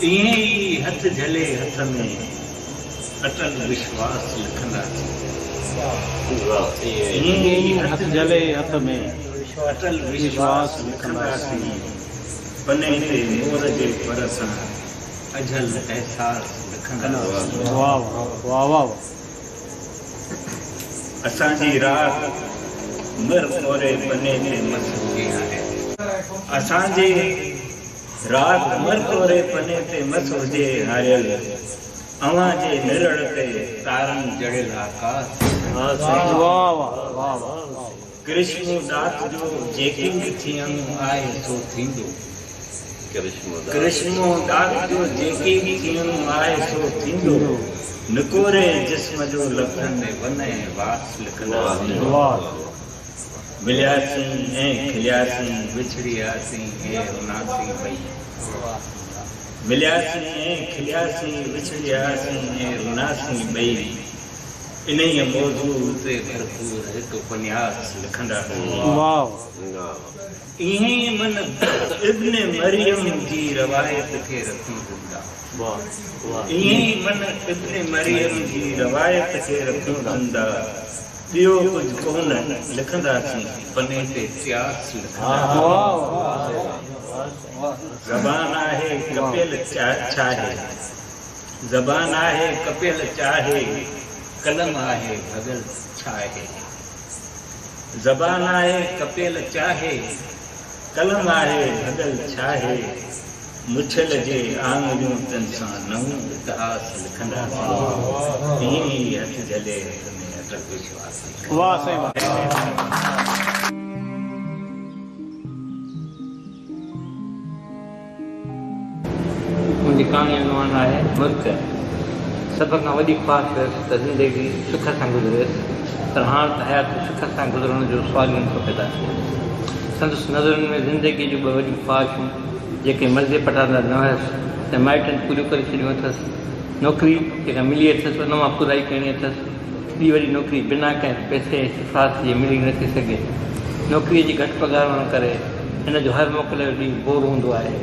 ईअं ई हथ झले हथ में अटल विश्वास लिखंदासीं। ईअं ई हथ झले हथ में अटल विश्वास लिखंदासीं। पने ते मोर जे पर सां अझल एहसास लिखंदासीं। वाह वाह वाह। असांजी रात मर कोरे पने ते मस हुई आहे। असांजी रात मर कोरे पने ते मस हुजे हारियल। अवां जे निरड़ ते तारनि जड़ियल आकाश। वाह वाह वाह। कृष्ण दास जो जेकी बि थियणो आहे सो थींदो। कृष्ण दास जो जेकी बि थियणो आहे सो थींदो। निकोरे जिस्म जो लफ़्ज़नि में वन ऐं वास लिखंदासीं। मिलियासीं ऐं खिलियासीं विछड़ियासीं ऐं रुनासीं ॿई। मिलियासीं ऐं खिलियासीं विछड़ियासीं ऐं रुनासीं ॿई। इन ई मौज़ू ते भरपूर हिकु उपन्यास लिखंदासीं। ईअं ई मन इब्न मरियम जी रवायत खे रखूं ज़िंदा। ईअं ई मन इब्न मरियम जी रवायत खे रखूं ज़िंदा। ॿियो कुझु कोन लिखंदासीं पने ते इतिहास लिखंदासीं। ज़बान आहे कपियल चाहे। ज़बान आहे कपियल चाहे। कलम आहे भगल छाहे। ज़बान आहे कपियल चाहे। कलम आहे भगल छाहे। मुछल जे आङुरियूं तन सां नओं इतिहास लिखंदासीं। ईअं ई हथ झले हथ में अटल विश्वास। वाह साईं वाह। मुंहिंजी कहाणीअ जो नालो आहे मुल्क। सभ खां वॾी ख़्वाहिश हुयसि त ज़िंदगी सुख सां गुज़रेसि, पर हाणे त हयात सुख सां गुज़रण जो सुवाल ई नथो पैदा थिए। संदसि नज़रुनि में ज़िंदगी जूं ॿ वॾियूं ख़्वाहिशूं जेके मर्ज़े पटाईंदा न हुयसि त माइटनि पूरियूं करे छॾियूं अथसि। नौकिरी जेका मिली अथसि उन मां पुराई करणी अथसि। ॿी वॾी नौकिरी बिना कंहिं पैसे सिफ़ारिश जे मिली नथी सघे। नौकिरीअ जी घटि पघार हुअण करे हिन जो हर मोकिलियो ॾींहुं बोर हूंदो आहे।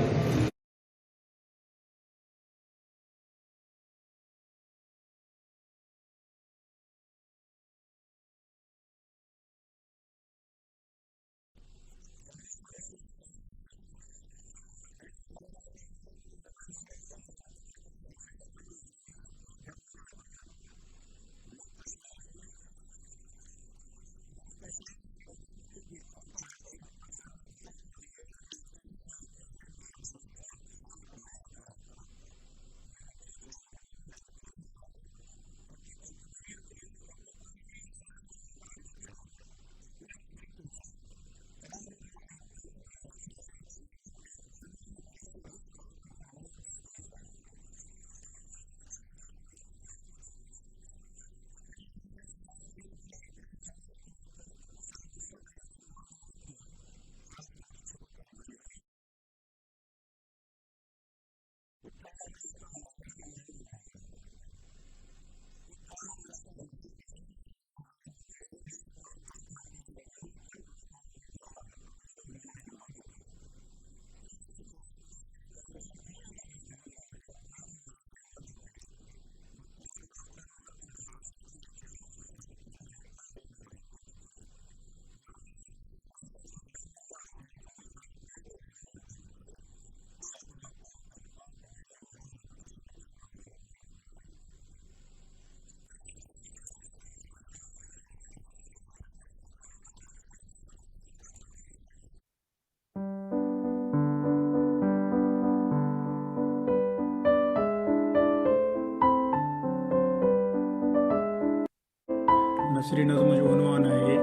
नसरी नज़्म जो उनवान आहे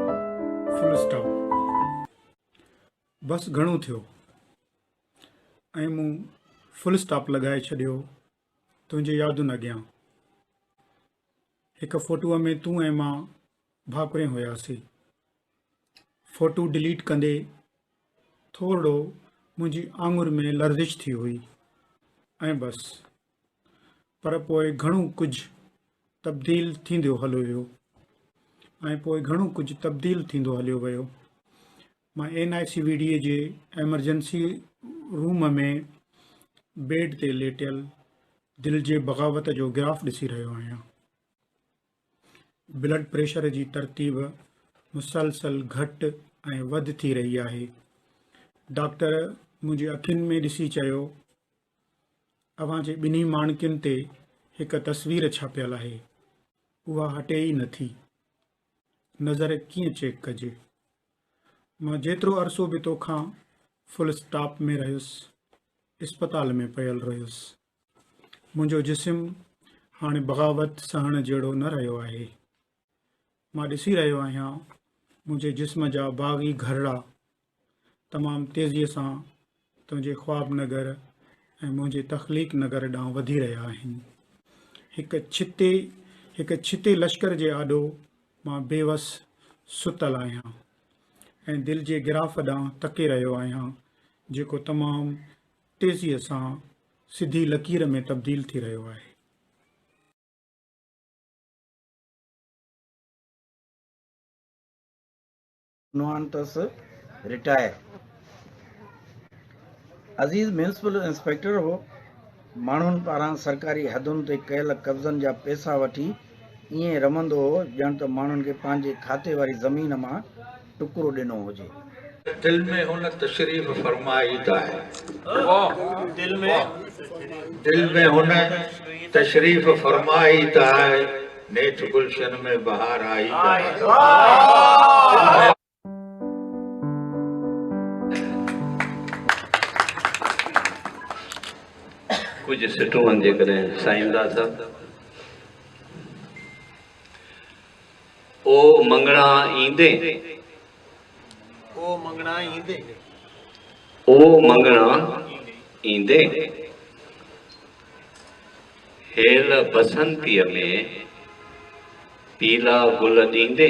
फुल स्टॉप। बस घणो थियो ऐं मूं फुल स्टॉप लॻाए छॾियो तुंहिंजी यादुनि अॻियां। हिक फोटूअ में तूं ऐं मां भाकुरे हुयासीं। फोटू डिलीट कंदे थोरो मुंहिंजी आङुर में लर्ज़िश थी हुई ऐं बस। पर पोइ घणो कुझु तब्दील थींदो हलियो वियो ऐं पोइ घणो कुझु तब्दील थींदो हलियो वियो। मां NICVD जे एमरजेंसी रूम में बेड ते लेटियल दिल जे बग़ावत जो ग्राफ ॾिसी रहियो आहियां। ब्लड प्रेशर जी तरतीब मुसलसल घटि ऐं वधि थी रही आहे। डॉक्टर मुंहिंजी अखियुनि में ॾिसी चयो, अव्हां जे ॿिन्ही माणकियुनि ते हिकु तस्वीर छापियल आहे, उहा हटे ई नथी। नज़र कीअं चेक कजे? मां जेतिरो अरसो बि तोखां फुल स्टॉप में रहियुसि, इस्पताल में पियल रहियुसि। मुंहिंजो जिस्म हाणे बग़ावत सहण जहिड़ो न रहियो आहे। मां ॾिसी रहियो आहियां मुंहिंजे जिस्म जा बाग़ी घरड़ा तमामु तेज़ीअ सां तुंहिंजे ख्वाब नगर ऐं मुंहिंजे तख़लीक़ नगर ॾांहुं वधी रहिया आहिनि। हिकु छिते लश्कर जे आॾो मां बेवस सुतल आहियां ऐं दिल जे गिराफ़ ॾांहुं तके रहियो आहियां, जेको तमामु तेज़ीअ सां सिधी लकीर में तब्दील थी रहियो आहे। उन्वान अथसि रिटायर। अज़ीज़ म्यूनिसिपल इंस्पेक्टर हो। माण्हुनि पारां सरकारी हदुनि ते कयल कब्ज़नि जा पैसा वठी ईअं रमंदो हो ॼण त माण्हुनि खे पंहिंजे खाते वारी ज़मीन मां टुकड़ो ॾिनो हुजे। दिल में हुन तशरीफ़ फरमाई त आहे, दिल में हुन तशरीफ़ फरमाई त आहे, नेठ गुलशन में बहार आई त आहे। कुछ सिटूं जे करें साईंदा साहब ओ मंगणा ईंदे, ओ मंगणा ईंदे हेल बसंतीअ में पीला गुल ॾींदे।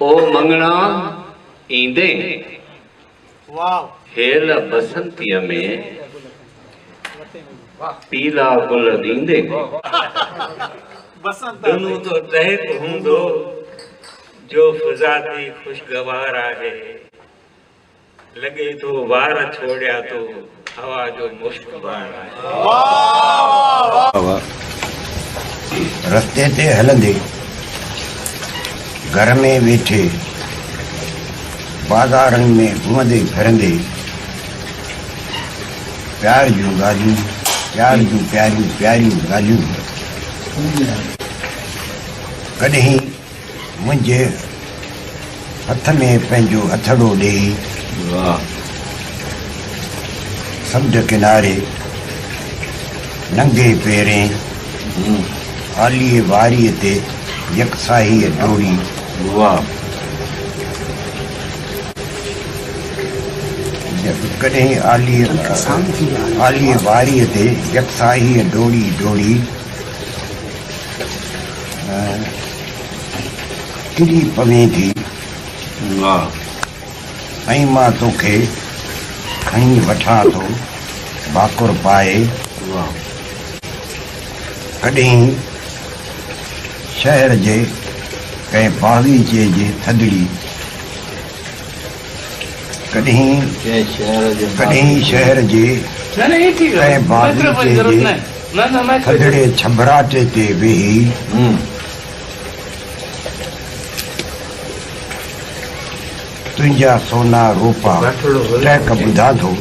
ओ मंगणा ईंदे हेल बसंतीअ में पीला गुल ॾींदे। दुनू तो तहक हूंदो जो फ़िज़ाती खुशगवार आहे, लॻे थो वार छोड़िया तो हवा जो मुश्कबार आहे। रस्ते ते हलंदे, घर में वेठे, बाज़ारनि में घुमंदे फिरंदे, प्यार जूं ॻाल्हियूं, प्यार जूं प्यारियूं प्यारियूं ॻाल्हियूं कॾहिं मुंहिंजे हथ में पंहिंजो हथड़ो ॾेई समुंड किनारे नंगे पेरें आलीअ वारीअ ते यकसाहीअ डोरी कॾहिं आलीअ वारीअ ते यकसाहीअ डोरी डोरी किरी पवे थी ऐं मां तोखे खणी वठां थो भाकुर पाए। कॾहिं शहर जे कंहिं बाग़ीचे जे थधिड़ी, कॾहिं शहर जे कंहिं बाग़ीचे जे थधिड़े छबराटे ते वेही तुंहिंजा सोना रूपा टहक ॿुधां थो,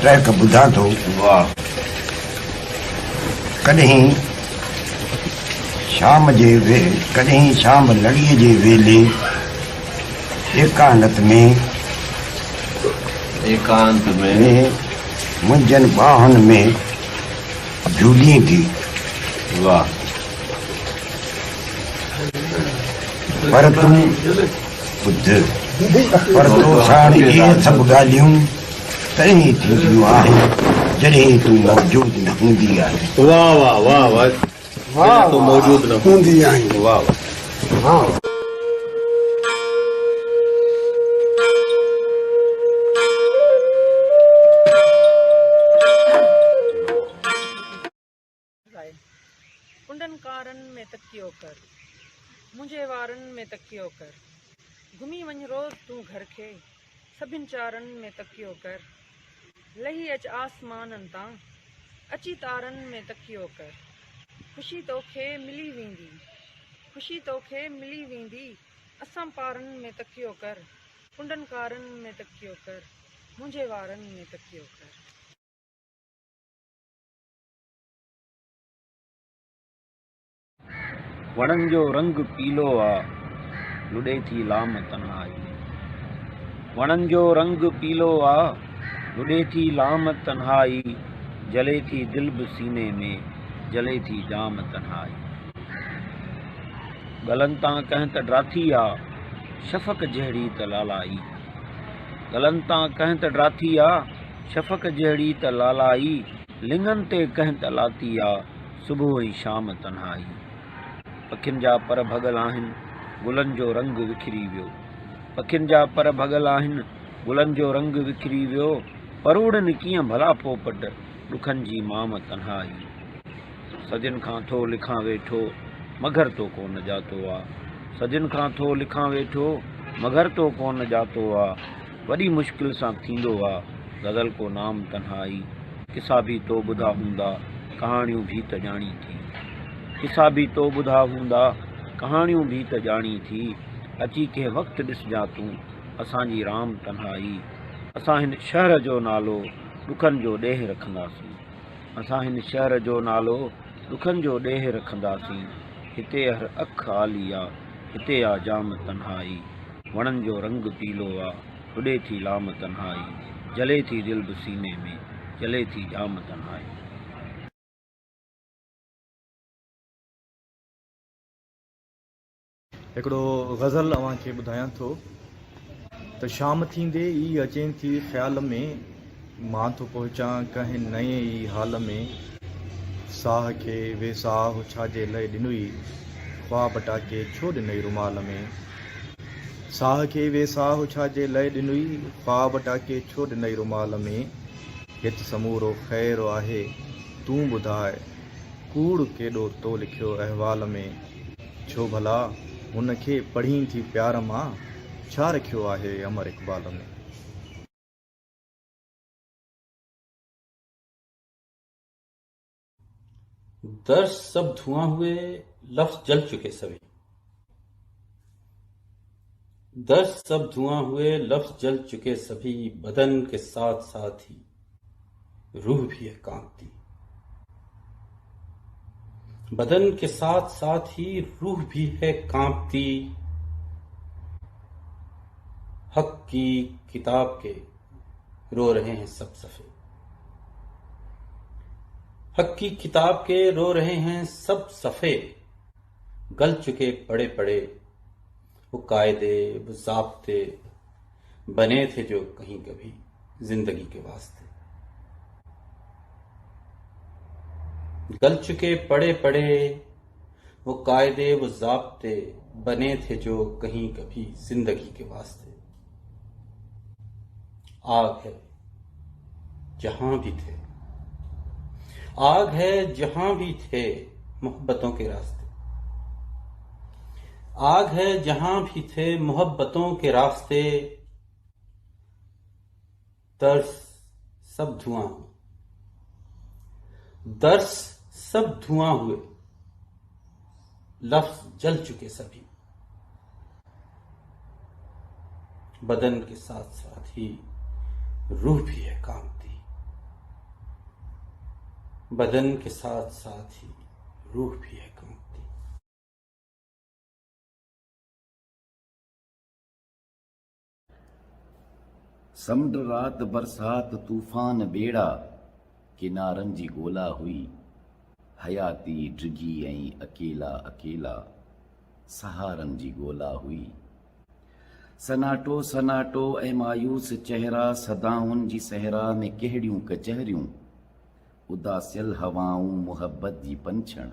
टहक ॿुधां थो। कॾहिं शाम लड़ीअ जे वेले एकांत में मुंहिंजनि ॿाहुनि में झूलीं थी। पर तूं ॿुध, पर तो साण इहे सभु ॻाल्हियूं तॾहिं थींदियूं आहिनि जॾहिं तूं मौजूद न हूंदी आहे। मौजूद न हूंदी आहे। कुंडन कारन में तकियो कर, मुंहिंजे वारनि में तकियो कर। घुमी वञ रोज़ तूं घर खे, सभिनि चारनि में तकियो कर। लही अच आसमाननि तां, अची तारनि में तकियो कर। ख़ुशी तोखे मिली वेंदी, ख़ुशी तोखे मिली वेंदी। असां पारनि में तकियो कर, कुंडनि कारनि में तकियो कर, मुंहिंजे वारनि में तकियो कर। वणनि जो रंग पीलो आ, लुॾे थी लाम तन्हाई। वणनि जो रंग पीलो आ, लुॾे थी लाम तन्हाई। जले थी दिल बि सीने में, जले थी जाम तन्हाई। गलनि तां कंहिं त ड्राथी आ, शफ़क़ जहिड़ी त लालाई। गलनि तां कंहिं त ड्राथी आ, शफ़क़ जहिड़ी त लालाई। लिङनि ते कंहिं त लाती आ, सुबुह ऐं शाम तन्हाई। पखियुनि जा पर भॻल आहिनि, गुलनि जो रंग विखरी वियो। पखियुनि जा पर भॻल आहिनि, गुलनि जो रंग विखरी वियो। परूड़नि कीअं भला पोपट, ॾुखनि जी माम तन्हाई। सदियुनि खां थो लिखां वेठो, मगर तो कोन जातो आ। सदियुनि खां थो लिखां वेठो, मगर तो कोन जातो आ। वॾी मुश्किल सां थींदो आ, गज़ल को नाम तन्हाई। किसा बि तो ॿुधा हूंदा, कहाणियूं भी त ॼाणी थी। किसा बि तो ॿुधा हूंदा, कहाणियूं भी त ॼाणी थी। अची के वक़्तु ॾिसजां तूं, असांजी राम तन्हाई। असां हिन शहर जो नालो ॾुखनि जो ॾेह रखंदासीं। असां हिन शहर जो नालो ॾुखनि जो ॾेह रखंदासीं। हिते हर अख आली आ, हिते आ जाम तन्हाई। वणनि जो रंग पीलो आ, लुॾे थी लाम तन्हाई। जले थी दिल बि सीने में, जले थी जाम तन्हाई। हिकिड़ो ग़ज़ल अव्हांखे ॿुधायां थो त शाम थींदे ई अचें थी ख़्याल में, मां थो पहुचां कंहिं नए ई हाल में। साह खे वेसाह छाजे लाइ ॾिनुई, ख्वाब टाके छो ॾिनई रुमाल में। साह खे वेसाह छाजे लाइ ॾिनुई, ख्वाब टाके छो ॾिनई रुमाल में। हित समूरो ख़ैर आहे, तूं ॿुधाए कूड़ केॾो तो लिखियो अहवाल में। छो भला हुन खे पढ़ी थी प्यार मां, छा रखियो आहे अमर इक़बाल में। दर्श सब धुआं हुए, लफ्ज जल चुके सभी। दर्श सब धुआं हुए, लफ्ज जल चुके सभी। बदन के साथ साथ ही रूह भी है कांपती। बदन के साथ साथ ही रूह भी है कांपती। हक की किताब के रो रहे हैं सब सफ़े। हक की किताब के रो रहे हैं सब सफ़े। गल चुके पड़े पड़े वो कायदे वो ज़ाब्ते बने थे जो कहीं कभी जिंदगी के वास्ते। गल चुके पड़े पड़े वो कायदे वो ज़ाब्ते बने थे जो कहीं कभी जिंदगी के वास्ते। आग है जहां भी थे, आग है जहां भी थे मोहब्बतों के रास्ते। आग है जहां भी थे मोहब्बतों के रास्ते। दर्स सब धुआं हुए, दर्स सब धुआं हुए, लफ्ज जल चुके सभी। बदन के साथ साथ ही रूह भी है कांपती। बदन के साथ साथ ही रूह भी है कांपती। समुंड रात बरसात तूफान बेड़ा, किनारनि जी ॻोल्हा हुई। हयाती डिघी ऐं अकेला अकेला, सहारनि जी ॻोल्हा हुई। सनाटो सनाटो ऐं मायूस चेहरा, सदाउनि जी सहरा में कहिड़ियूं कचहरियूं। उदासियल हवाऊं मुहबत जी पंछण,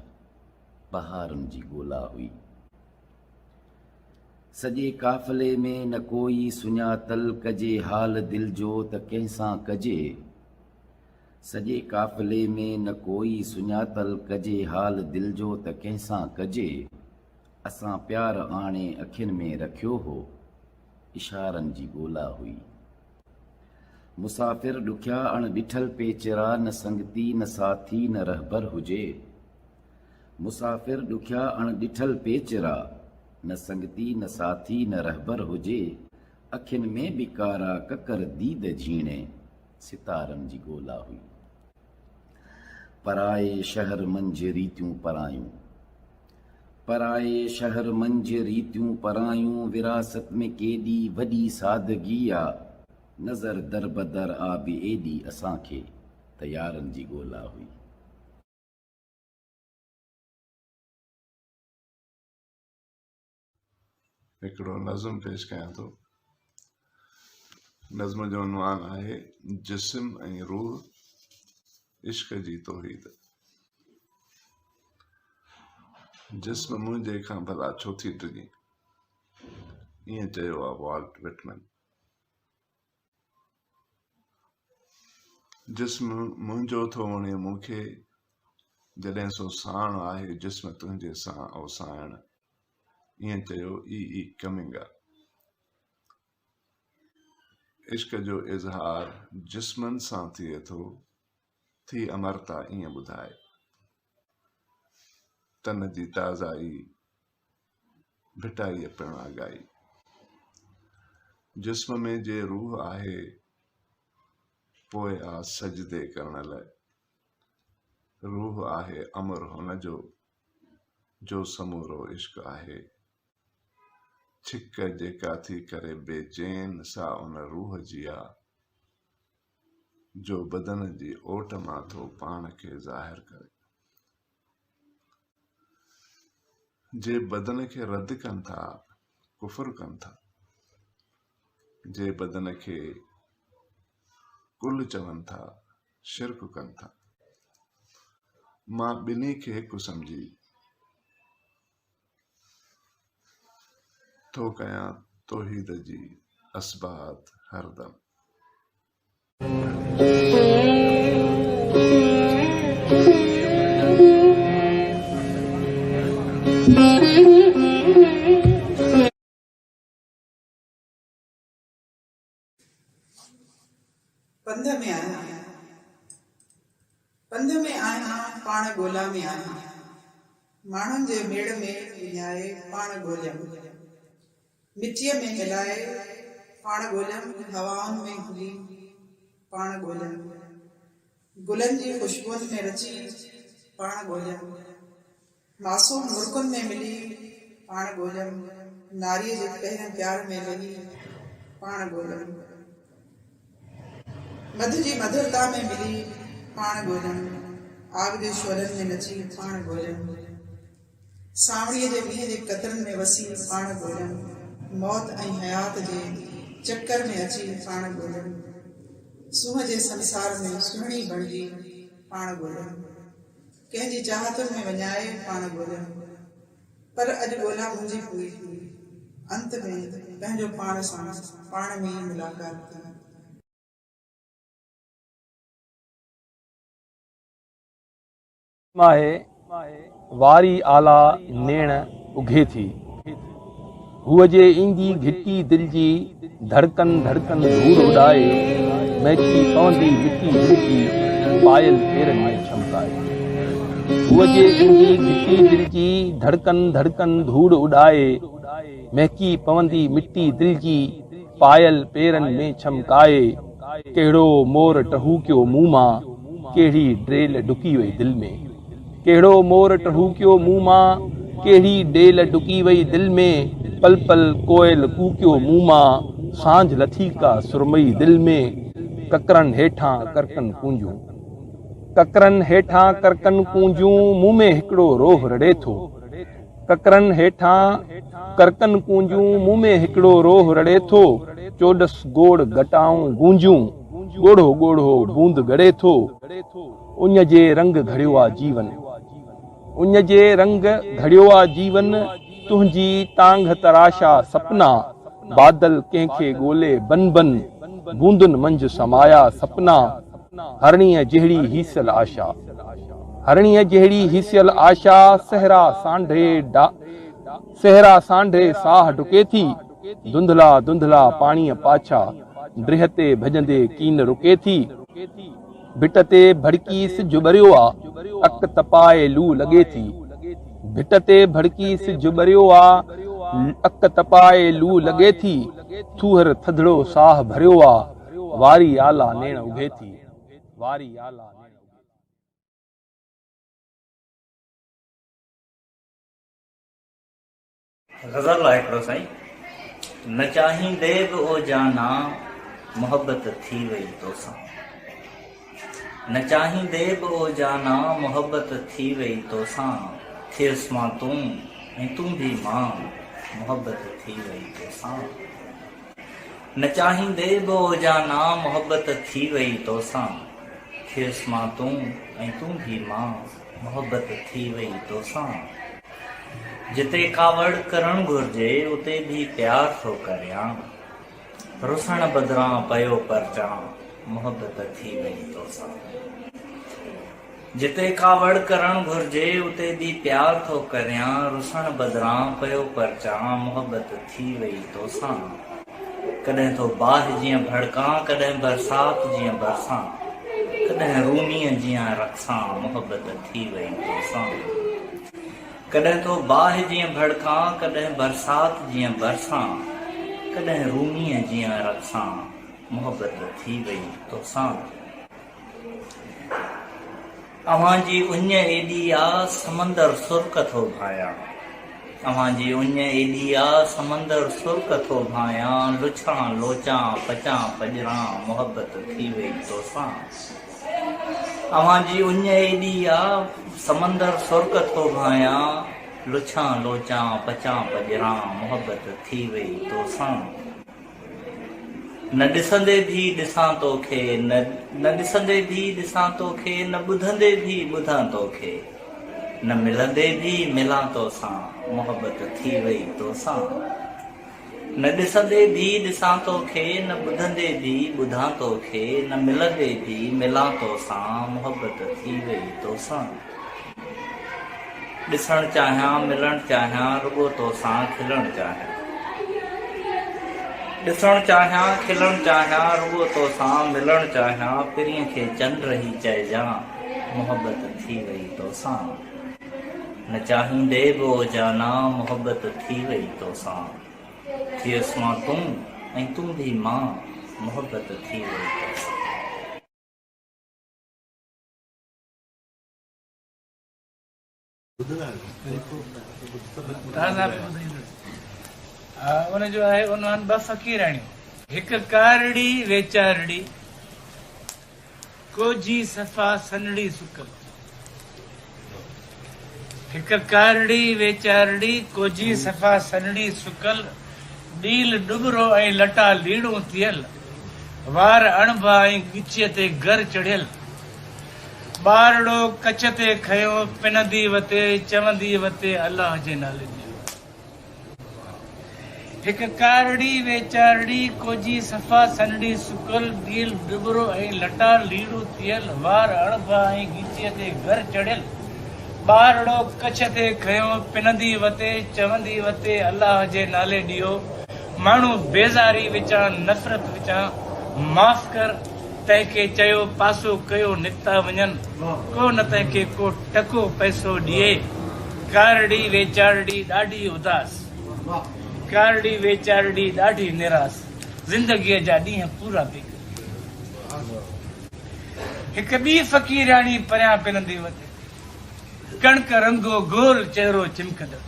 बहारनि जी ॻोल्हा हुई। सॼे काफ़िले में न कोई सुञातल, कजे हाल दिल जो त कंहिंसां कजे। सॼे काफ़िले में न कोई सुञातल, कजे हाल दिल जो त कंहिंसां कजे। असां प्यार आणे अखियुनि में रखियो हो, इशारनि जी ॻोल्हा हुई। मुसाफ़िर ॾुखिया अणॾिठल पेचरा, न संगती न साथी न रहबर हुजे। मुसाफ़िर ॾुखिया अणॾिठल पेचरा, न संगती न साथी न रहबर हुजे। अखियुनि में बि कारा ककर दीद झीणे, सितारनि जी ॻोल्हा हुई। पराए शहर मंझि रीतियूं परायूं, पराए शहर मंझि रीतियूं परायूं, विरासत में केॾी वॾी सादगी आ। नज़र दर बदर आ बि एॾी असांखे त यारनि जी ॻोल्हा हुई। हिकिड़ो नज़्म पेश कयां थो। नज़्म जो उनवान आहे जिस्म ऐं रूह इश्क जी तौहीद। जिस्म मुंहिंजे खां भला छो थी डिॼी, ईअं चयो आहे वॉल्ट विटमैन। जिस्म मुंहिंजो थो वणे मूंखे, जॾहिं सो साण आहे जिस्म तुंहिंजे सां अवसाइण, ईअं चयो ई कमिंगा। इश्क जो इज़हार जिस्मनि सां थिए थो, थी अमरता ईअं ॿुधाए। तन जी ताज़ाई भिटाई पिण आगाई। जिस्म में जे रूह आहे, पोइ आ सजदे करण लाइ। रूह आहे अमर हुन जो समूरो इश्क आहे। छिक जेका थी करे बेचैन, सा उन रूह जी आ, जो बदन जी ओट मां थो पाण खे ज़ाहिर करे। जे बदन खे रद्द कनि था, कुफर कनि था। जे बदन खे कुल चवनि था, शिरक कनि था। मां ॿिन्ही खे हिकु सम्झी थो कयां तौहीद जी असबात हरदम। पंध में आहियां, पंध में आहियां, पाण ॻोल्हा में आहियां। माण्हुनि जे मेड़ में विञाए पाण ॻोल्हियमि, मिटीअ में मिलाए पाण ॻोल्हियमि, हवाउनि में घुली पाण ॻोल्हियमि, गुलनि जी ख़ुशबुनि में रची पाण ॻोल्हियमि, मासूम मुल्कुनि में मिली पाण ॻोल्हियमि, नारीअ जे पहिरें प्यार में लही पाण ॻोल्हियमि, मधु जी मधुरता में मिली पाण ॻोल्हियमि, आग जे स्वरनि में नची पाण ॻोल्हियमि, सावणीअ जे मींहं जे कतरनि में वसी पाण ॻोल्हियमि, मौत ऐं हयात जे चक्कर में अची पाण ॻोल्हियमि, सूंहं जे संसार में सुहिणी बणिजी पाण ॻोल्हियमि, कंहिंजी चाहतुनि में वञाए पाण ॻोल्हियमि, पर अॼु ॻोल्हा मुंहिंजी पूरी थी, अंत में पंहिंजो पाण सां पाण में ई मुलाक़ात थी। आहे वारी आला नेण उघे थी, हुअ जे ईंदी घिटी दिल जी धड़कन धड़कन धूड़ उड़ाए, महकी पवंदी मिटी दिल जी पायल पेरनि में छमकाए। हुअ जे ईंदी घिटी दिल जी धड़कन धड़कन धूड़ उड़ाए, महकी पवंदी मिटी दिल जी पायल पेरनि में छमकाए। कहिड़ो मोर टहूकियो मुंहुं मां, कहिड़ी ड्रेल डुकी वई दिल में। कहिड़ो मोर टहूकियो मुंहुं मां, कहिड़ी डेल डुकी वई दिल में। पल पल कोयल कूकियो मुंहुं मां, सांझ लथी का सुरमई दिल में। ककरनि हेठां करकन कूंजूं, ककरनि हेठां करकन कूंजूं, मुंहुं में हिकिड़ो रोह रड़े थो। ककरनि हेठां करकन कूंजूं, मुंहुं में हिकिड़ो रोह रड़े थो। चोॾस गोड़ घटाऊं गूंजूं, ॻोढ़ो ॻोढ़ो बूंद गड़े थो। उञ जे रंग घड़ियो आ जीवन, उञ जे रंग घड़ियो आ जीवन। तुंहिंजी तांघ तराशा सपना, बादल कंहिंखे ॻोल्हे बन बन। बूंदुनि मंझि समाया सपना, हरणीअ जहिड़ी हीसियल आशा। हरणीअ जहिड़ी हीसियल आशा, सहरा सांढे सहरा सांढे साह डुके थी, धुंधला धुंधला पाणी पाछा, ड्रिह ते भजंदे कीन रुके थी। भिट ते भड़की सिज बरियो आ, अक तपाए लू लगे थी। भिट ते भड़की सिज बरियो आ, अक तपाए लू लगे थी। थूहर थधड़ो साह भरियो आ, वारी आला नेण उगे थी। वारी आला गज़ल आहे हिकिड़ो साईं। न चाहींदे बि ओ जाना मोहब्बत थी वई तोसां। न चाहींदे बि ओ जाना मोहब्बत थी वई तोसां। थियसि मां तूं ऐं तूं बि मां, मोहब्बत थी वई तोसां। न चाहींदे बि ओ जाना मोहब्बत थी वई तोसां। थियसि मां तूं ऐं तूं बि मां, मोहब्बत थी वई तोसां। जिते कावड़ करण घुर्जे उते भी प्यार थो करियां। रुसण बदिरां पयो परचां, मोहब्बत थी वई तोसां। जिते कावड़ करण घुर्जे उते भी प्यार थो करियां। रुसण बदिरां पयो परचां, मोहब्बत थी वई तोसां। कॾहिं तो बाहि जीअं भड़कां, कॾहिं बरसात जीअं बरसां, कॾहिं रूमीअ जीअं रक्सां, मोहब्बत थी वई तोसां। कॾहिं तो बाहि जीअं भड़कां, कॾहिं बरसात जीअं बरसां, कॾहिं रूमीअ जीअं रक्सां, मोहब्बत थी वई तोसां। अव्हां जी उञ एॾी आ, समंदर सुर्क थो भायां। अव्हां जी उञ एॾी आ, समंदर सुर्क थो भायां। लुछां लोचां पचां पजरां, मोहब्बत थी वई तोसां। अव्हां जी उञ एॾी आ, समंदर सुर्क थो भायां। लुछां लोचां पचां पजरां, मोहब्बत थी वई तोसां। न ॾिसंदे भी ॾिसां तोखे, न ॾिसंदे भी ॾिसां तोखे, न ॿुधंदे भी ॿुधां तोखे, न मिलंदे भी मिलां तोसां, मोहब्बत थी वई तोसां। न ॾिसंदे भी ॾिसां तोखे, न ॿुधंदे भी ॿुधां तोखे, न मिलंदे भी मिलां तोसां, मोहब्बत थी वई तोसां। ॾिसणु चाहियां मिलणु चाहियां, रुॻो तोसां खिलणु चाहियां। ॾिसणु चाहियां खिलणु चाहियां, रुॻो तोसां मिलणु चाहियां। पिरीअ खे चंड ई चइजां, मोहब्बत थी वई तोसां। न चाहींदे बि ओ जाना, मोहब्बत थी वई तोसां। थियसि मां तूं ऐं तूं बि मां, मोहब्बत थी वई तोसां। उनजो आहे उन्हनि ॿ फ़क़ीराणियूं, हिकु कारड़ी वेचारड़ी, कोजी सफ़ा सनड़ी सुकल। हिकु कारड़ी वेचारड़ी, कोजी सफ़ा सनड़ी सुकल। ॾील डुबरो ऐं लटा लीड़ूं थियल, वार अणभा ऐं गिचीअ ते घर चढ़ियल। ॿारड़ो कच्छ ते खयो, पिनंदी वते चवंदी वते अलाह जे नाले जो। हिकु कारड़ी वेचारड़ी, कोजी सफ़ा सनड़ी सुकल। ॾील डुबरो ऐं लटा लीड़ूं थियल, वार अणभा ऐं गिचीअ ते घर चढ़ियल। ॿारड़ो कच्छ ते खयो, पिनंदी वते चवंदी वते अलाह जे नाले ॾियो। माण्हू बेज़ारी विचां नफ़रत विचां, माफ़ कर तंहिंखे चयो पासो कयो निकिता वञनि। को न तंहिंखे को टको पैसो ॾिए। कारड़ी वेचारड़ी ॾाढी उदास, कारड़ी वेचारड़ी ॾाढी निरास, ज़िंदगीअ जा ॾींहं पूरा थी। हिकु ॿी फ़क़ीराणी परियां पिनंदी वते, कणक रंगो गोल चहिरो चिमकंदड़।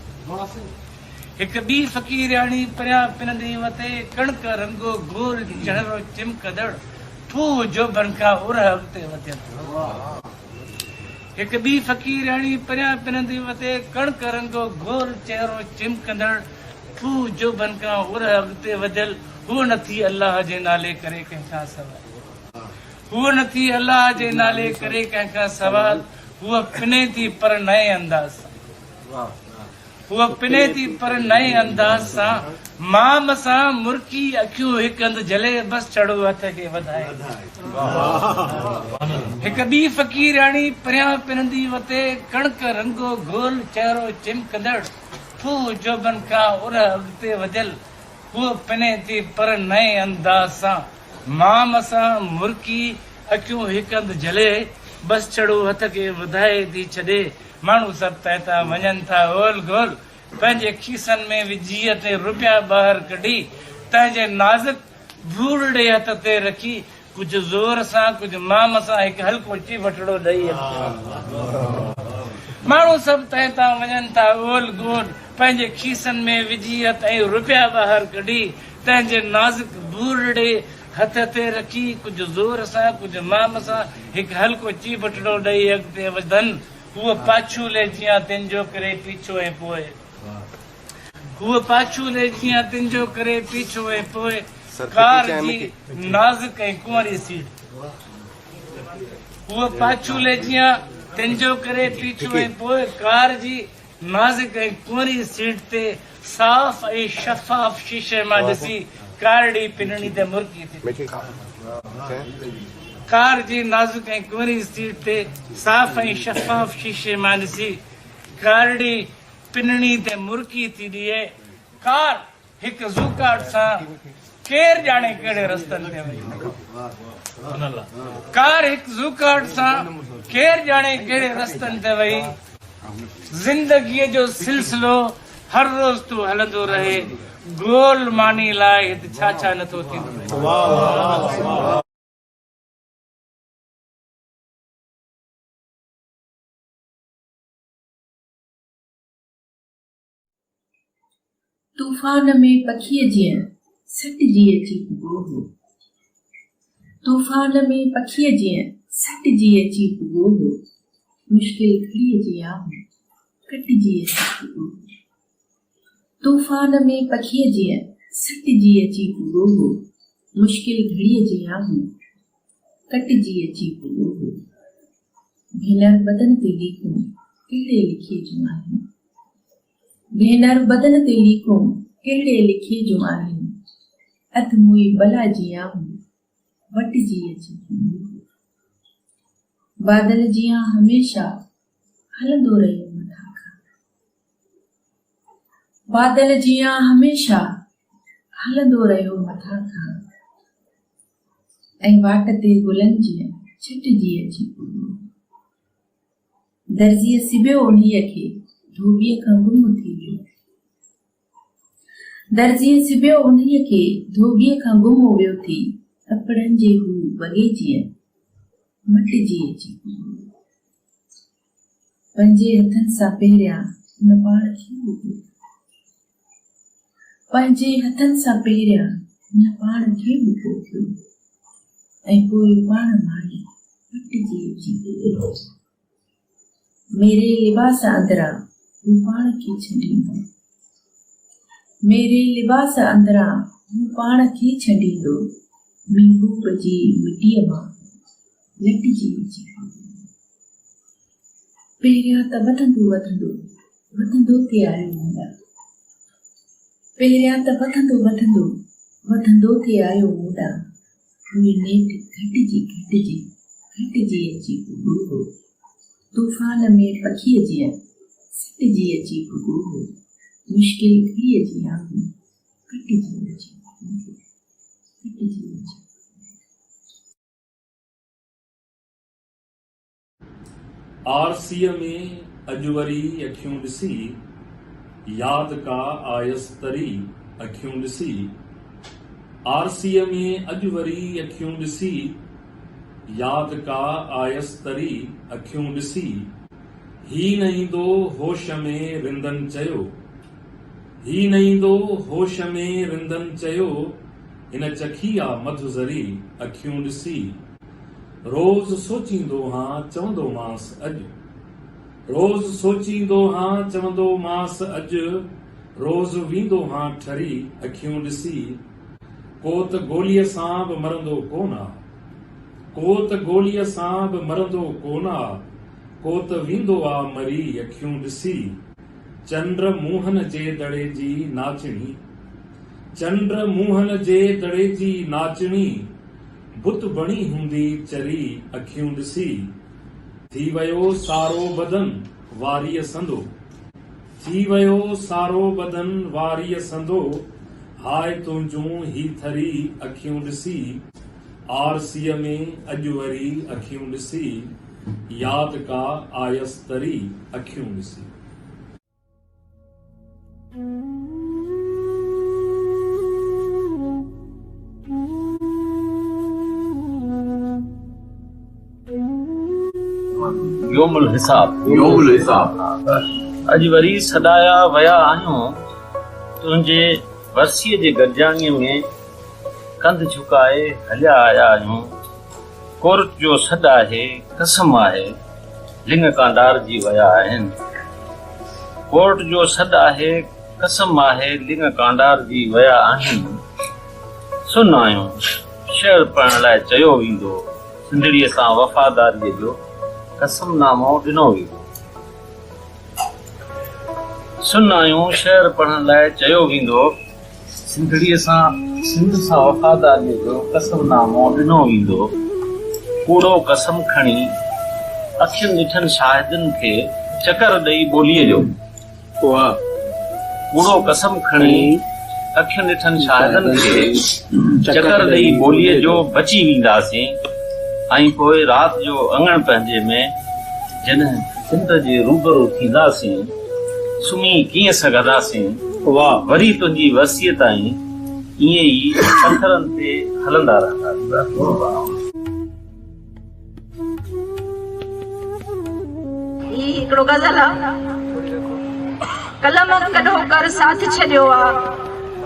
हिकु ॿी फ़क़ीराणी परियां पिनंदी वते, कणक रंगो गोल चहिरो चिमकंदड़। थू जो बनका उरह अॻिते वधियल। हिकु ॿी फ़क़ीराणी परियां पिनंदी वते, कणक रंगो गोल चहिरो चिमकंदड़। थू जो बनका उरह अॻिते वधियल। हूअ नथी अलाह जे नाले करे कंहिंखां सवाल, हूअ नथी अलाह जे नाले करे कंहिंखां सवाल। हूअ पिने थी पर नए अंदाज़ सां, हूअ पिने थी पर नए अंदाज़ सां। माम सां मुर्की अखियूं हिकु हंधि जले, बस चढ़ो हथ खे वधाए। हिकु ॿी फ़क़ीराणी परियां पिनंदी वते, कणक रंगो गोल चहिरो चिमकंदड़। हू जोबन खां उर अॻिते वधियल हूअ पिने थी पर नए अंदाज़ सां माम सां मुर्की अखियूं हिक हंधि झले बस छड़ो हथ खे वधाए थी छॾे माण्हू सभु तंहिं वञनि था ओल गोल पंहिंजे खीसनि में विझी ते रुपया ॿाहिरि कढी तंहिंजे नाज़ुक भूरड़े हथ ते रखी कुझु ज़ोर सां कुझु माम सां हिकु हल्को चिवटड़ो ॾेई माण्हू सभु तंहिं वञनि था ओल गोल पंहिंजे खीसनि में विझी ऐं रुपया ॿाहिरि कढी तंहिंजे नाज़ुक भूरड़े हथ ते रखी कुझु ज़ोर सां कुझु माम सां हिकु हल्को चिवटड़ो ॾेई अॻिते वधनि हूअ पाछूले जीअं तिंजो करे पीछो ऐं पोइ हूअ पाछूले जीअं तिंजो करे पीछो ऐं पोइ कार जी नाज़ुक ऐं कुंवरी सीट हूअ पाछूले जीअं तिंजो करे पीछो ऐं पोइ कार जी नाज़ुक ऐं कुंवरी सीट ते साफ़ ऐं शफ़ाफ शीशे मां ॾिसी कारड़ी पिनणी ते मुर्की थी कार जी नाज़ुक ऐं कुंवरी सीट ते साफ़ ऐं शफ़ाफ शीशे मां ॾिसी कारड़ी पिनणी ते मुर्की थी ॾिए कार हिकु ज़ूकाट सां केर ॼाणे कहिड़े रस्तनि ते वई कार हिकु ज़ूकाट सां केर ॼाणे कहिड़े रस्तनि ते वई ज़िंदगीअ जो सिलसिलो हर रोज़ तूं हलंदो रहे गोल मानी लाइ हिते छा छा नथो थींदो तूफ़ान में पखीअ जीअं सटिजी अची पुॻो हो तूफ़ान में पखीअ जीअं सटिजी अची पुॻो हो मुश्किल घड़ीअ जी आह कटिजी अची पुॻो तूफ़ान में पखीअ जीअं सटिजी अची पुॻो हो मुश्किल घड़ीअ जी आह कटिजी अची पुॻो हो भेनर बदन ते लिखूं कहिड़े लिखे जूं आहिनि भेनर बदन ते लिखूं कहिड़े लिखे जूं आहिनि अध मुई बला जी आऊं वटिजी अची बादल जीअं हमेशा हलंदो रहियो मथां खां बादल जीअं हमेशा हलंदो रहियो मथां खां ऐं वाट ते गुलनि जीअं छिटिजी अची पुॻो दर्जीअ सिबियो उन्हीअ खे धोबीअ खां गुम थी वियो दर्जीअ सिबियो उन्हीअ खे धोबीअ खां गुम वियो थी कपड़नि जे हू वॻे जीअं मटिजी अची पंहिंजे हथनि सां पहिरियां न पाण खे उॻो पंहिंजे हथनि सां पहिरियां न पाण खे उॻो पियो ऐं पोइ पाण मारी मटिजी अची पियो मेरे लिबास अंदरां हू पाण खे छॾींदो मेरे लिबास अंदरां हू पाण खे छॾींदो महबूब जी मिटीअ मां लटिजी अची पहिरियां त वधंदो वधंदो वधंदो ते आयो हूंदा पहिरियां त वधंदो वधंदो वधंदो ते आयो हूंदा उहे नेठ घटिजी घटिजी घटिजी अची पुॻो हो तूफ़ान में पखीअ जीअं सटिजी अची पुॻो हो मुश्किल घड़ीअ जी आऊं कटिजी अची कटिजी अची आरसीअ में अॼु वरी अखियूं ॾिसी यादि का आयसि तरी अखियूं ॾिसी आरसीअ में अॼु वरी अखियूं ॾिसी यादि का आयसि तरी अखियूं ॾिसी ही न ईंदो होश में रिंदन चयो ही न ईंदो होश में रिंदन चयो इन चखी आ मधुज़री अखियूं ॾिसी रोज़ सोचींदो हां चवंदो मांसि अॼु रोज़ सोचींदो हां चवंदो मांसि अॼु रोज़ वींदो हां ठरी अखियूं ॾिसी को त गोलीअ सां बि मरंदो कोन आ को त गोलीअ सां बि मरंदो कोन आ को त वींदो आ मरी अखियूं ॾिसी चंद्र मोहन जे दड़े जी नाचणी चंद्र मोहन जे दड़े जी नाचणी बुत बणी हूंदी चरी अखियूं ॾिसी थी वियो सारो बदन वारीअ संदो थी वियो सारो बदन वारीअ संदो, हाय तुंहिंजूं ही थरी अखियूं ॾिसी, आरसीअ में अॼु वरी अखियूं ॾिसी, यादि का आयसि तरी अखियूं ॾिसी। योमुल हिसाब अॼु वरी सॾाया विया आहियूं, तुंहिंजे वरसीअ जे गॾिजाणीअ में कंध झुकाए हलिया आया आहियूं। कोर्ट जो सॾु आहे, कसम आहे, लिंग कांडार जी विया आहिनि। कोर्ट जो सॾु आहे, कसम आहे, लिंग कांडार जी विया आहिनि। सुन आहियूं, शेर पढ़ण लाइ चयो वेंदो, सिंधड़ीअ सां वफ़ादारीअ जो कसमनामो ॾिनो वेंदो। सुन आहियूं, शेर पढ़ण लाइ चयो वेंदो, सिंधड़ीअ सां सिंध सां वफ़ादारीअ जो कसमनामो ॾिनो वेंदो। कूड़ो कसम खणी अखियुनि ॾिठनि शाहिदनि खे चकर ॾेई ॿोलीअ जो। कूड़ो कसम खणी अखियुनि ॾिठनि शाहिदनि खे चकर ॾेई ॿोलीअ जो बची वेंदासीं। ऐं पोइ राति जो अङण पंहिंजे में जॾहिं सिंध जे रूबरू थींदासीं, सुम्ही कीअं सघंदासीं, वरी तुंहिंजी वसीअ ताईं ईअं ई पथरनि ते हलंदा रहंदासीं। हिकिड़ो गज़ल आहे, कलम कढो कर साथ छॾियो आहे,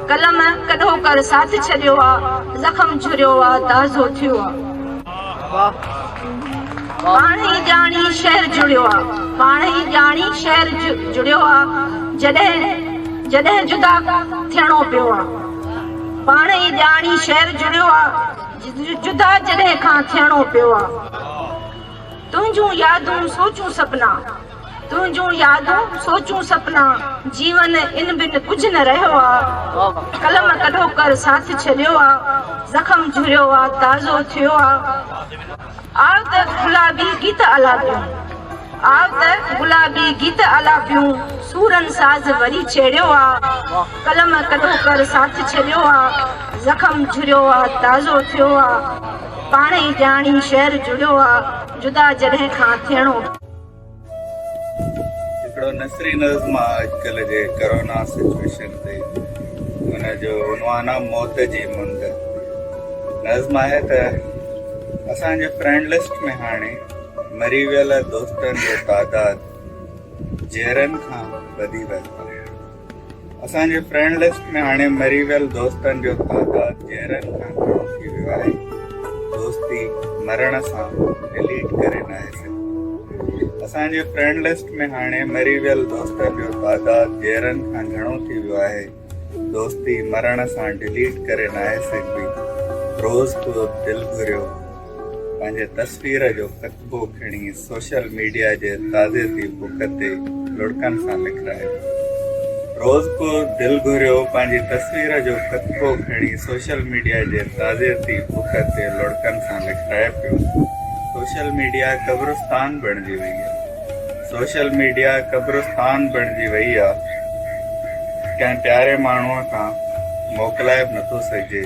कलम कढो कर साथ छॾियो आहे, ज़ख़म झुरियो आहे, ताज़ो थियो आहे। पाण ई ॼाणी शहर जुड़ियो आहे, पाण ई ॼाणी शहर जुड़ियो आहे, जॾहिं जॾहिं जुदा थियणो पियो आहे। पाण ई ॼाणी शहर जुड़ियो आहे, जुदा जॾहिं खां थियणो पियो आहे। तुंहिंजूं यादूं सोचूं सपना, तुंहिंजूं यादूं सोचूं सपना, जीवन इन बिन कुझु न रहियो आहे। कलम कढो कर साथ छॾियो आहे, ज़ख़म झुरियो आहे, ताज़ो थियो आहे। आव त गुलाबी गीत आलापियूं, आव त गुलाबी गीत आलापियूं, सूरन साज़ वरी छेड़ियो आहे। कलम कढो कर साथ छॾियो आहे, ज़ख़म झुरियो आहे, ताज़ो थियो आहे। पाण ई ॼाणी शहर जुड़ियो आहे, जुदा जॾहिं खां थियणो। हिकिड़ो नसरी नज़्म आहे अॼुकल्ह जे कोरोना सिचुएशन ते, हुनजो उनवान आहे मौत जी मुंद। नज़्म आहे त असांजे फ्रेंड लिस्ट में हाणे मरी वियल दोस्तनि जो तादाद जेरनि खां वधी वियो आहे। असांजे फ्रेंड लिस्ट में हाणे मरी वियल दोस्तनि जो तादाद जेरनि खां घणो थी वियो आहे। दोस्ती मरण सां डिलीट करे न आहे सघंदी। असांजे फ्रेंड लिस्ट में हाणे मरी वियल दोस्तनि जो तादाद जेरनि खां घणो थी वियो आहे। दोस्ती मरण सां डिलीट करे न आहे सघंदी। रोज़ को दिलि घुरियो पंहिंजे तस्वीर जो कतबो खणी सोशल मीडिया जे ताज़े थी बुक ते लुड़कनि सां लिखाए। रोज़ को दिलि घुरियो पंहिंजी तस्वीर जो कतबो खणी सोशल मीडिया जे ताज़े थी बुक ते लुड़कनि सां लिखाए पियो। सोशल मीडिया कब्रिस्तान बणिजी वई आहे। सोशल मीडिया कब्रिस्तान बणिजी वई आहे। कंहिं प्यारे माण्हूअ खां मोकिलाए बि नथो सघिजे।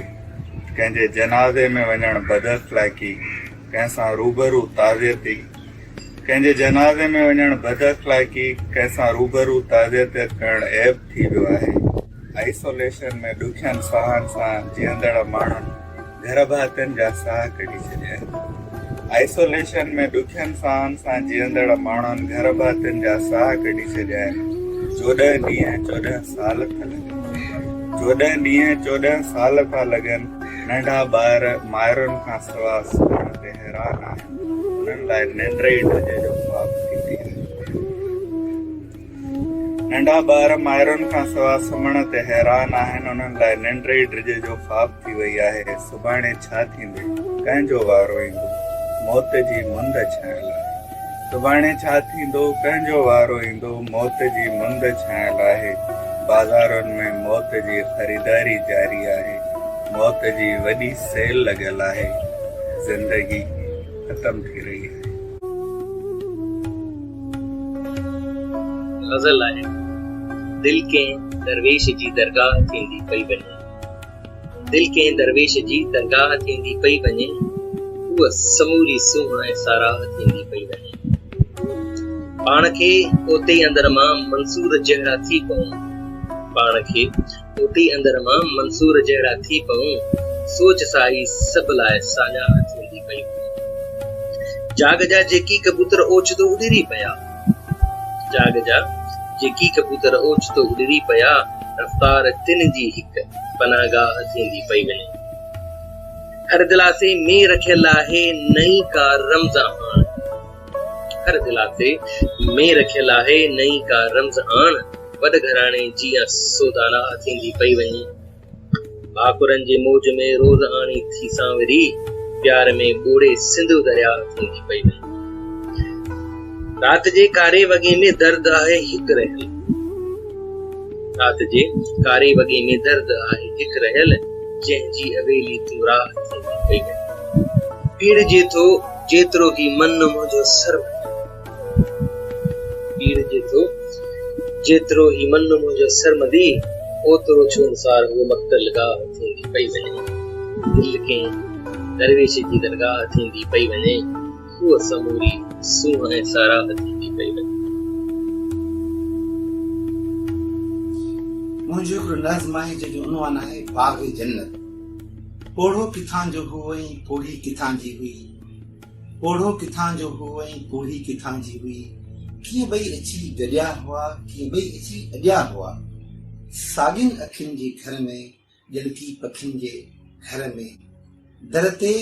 कंहिंजे जनाज़े में वञणु बदअख़लाक़ी, कंहिंसां रूबरू ताज़ियती, कंहिंजे जनाज़े में वञणु बदअख़लाक़ी, कंहिंसां रूबरू ताज़ियत करणु ऐब थी वियो आहे। आइसोलेशन में ॾुखियनि साहनि सां जीअंदड़ माण्हुनि घर भातियुनि जा साह कढी छॾिया आहिनि। आइसोलेशन में ॾुखियनि साहनि सां जीअंदड़ माण्हुनि घर भातियुनि जा साह कढी छॾिया आहिनि। 14 ॾींहं 14 साल था लॻनि। 14 ॾींहं 14 साल था लॻनि। नंढा ॿार माइरुनि खां सवाइ सुम्हण ते हैरान आहिनि। उन्हनि लाइ निंड ई ड्रिजे जो ख़्वाब थी वई आहे। नंढा ॿार माइरुनि खां सवाइ सुम्हण ते हैरान आहिनि। उन्हनि लाइ निंड ई ड्रिजे जो ख़्वाब थी वई आहे। सुभाणे छा थींदो, कंहिंजो वारो ईंदो, मौत जी मुंद छाइल आहे। सुभाणे छा थींदो, कंहिंजो वारो ईंदो, मौत जी मुंद छाइल आहे। बाज़ारुनि में मौत जी ख़रीदारी जारी आहे। मौत जी वॾी सेल लॻियल आहे। ज़िंदगी ख़तम थी रही है। गज़ल आहे, दिल के दरवेश जी दरगाह थींदी पई वञे, दिल के दरवेश जी दरगाह थींदी पई वञे, उहा समूरी सूंह ऐं साराह थींदी पई वञे। पाण खे ओते अंदर मां मंसूर जहिड़ा थी पऊं, पाण खे ओते अंदर मां मंसूर जहिड़ा थी पऊं, सोच साई सभ लाइ साॼा थींदी पई वञे। जाग जा जेकी कबूतर ओचितो उॾिरी पिया, जाग जा जेकी कबूतर ओचितो उॾिरी पिया, रफ़्तार तिन जी हिक पनाहगाह थींदी पई वञे। हर दिलासे में रखियल आहे नई का रमज़ान, हर दिलासे में रखियल आहे नई का रमज़ान, वॾ घराणे जीअं सोदाना थींदी पई वञे। भाकुरनि जे मौज में रोज़ आणी थी सांवरी, प्यार में ॿोड़े सिंधु दरिया थींदी पई वञे। रात जे कारे वगे में दर्द आहे हिक रहियल, रात जे कारे वगे में दर्द आहे हिक रहियल, जंहिंजी अवेली तूं राह थींदी पई वञे। पीड़ जे थो जेतिरो ही मन मुंहिंजो सर, पीड़ जे थो जेतिरो ही मन मुंहिंजो सरमदी, ओतिरो छो अनुसार उहो मक़तल गाह थींदी पई वञे। दिल के दरवेश जी दरगाह थींदी पई वञे, उहा समूरी सूंह ऐं साराह थींदी पई वञे। मुंहिंजो हिकिड़ो नज़्म आहे जंहिंजो उनवान आहे बाग़ जन्नत। पोढ़ो किथां जो हो ऐं पोढ़ी किथां जी हुई, पोढ़ो किथां जो हो ऐं पोढ़ी किथां जी हुई, कीअं ॿई अची गॾिया हुआ, कीअं ॿई अची अॼिया हुआ, साॻियुनि अखियुनि जे घर में, ॼलकी पखियुनि जे घर में, दर ते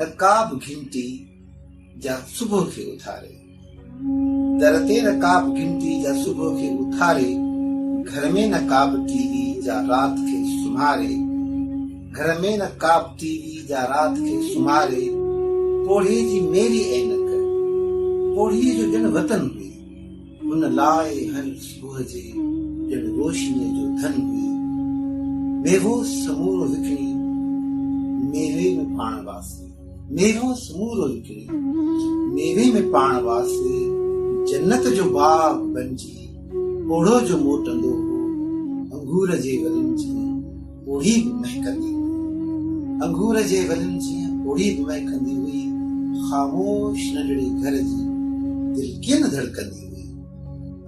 न का बि घिंटी जा सुबुह खे उथारे, दर ते न का बि घिंटी जा सुबुह खे उथारे, घर में न का बि टीवी जा रात खे सुम्हारे, घर में न का बि टीवी जा रात खे सुम्हारे, पोढ़े जी मेरी ऐनक, पोढ़ीअ जो ॼण वतन हुई, हुन लाइ हर सुबुह जे ॼण रोशनीअ जो धन हुई। मेवो समूरो विकिणी मेवे में पाण वासे, मेवो समूरो विकिणी मेवे में पाण वासे, जन्नत जो बाग बणिजी ओढ़ो जो मोटंदो हो, अंगूर जे वलनि जीअं ओढ़ी बि महकंदी हुई, अंगूर जे वलनि जीअं ओढ़ी बि महकंदी हुई, ख़ामोश नंढड़े घर जी दिल कीअं न धड़कंदी हुई।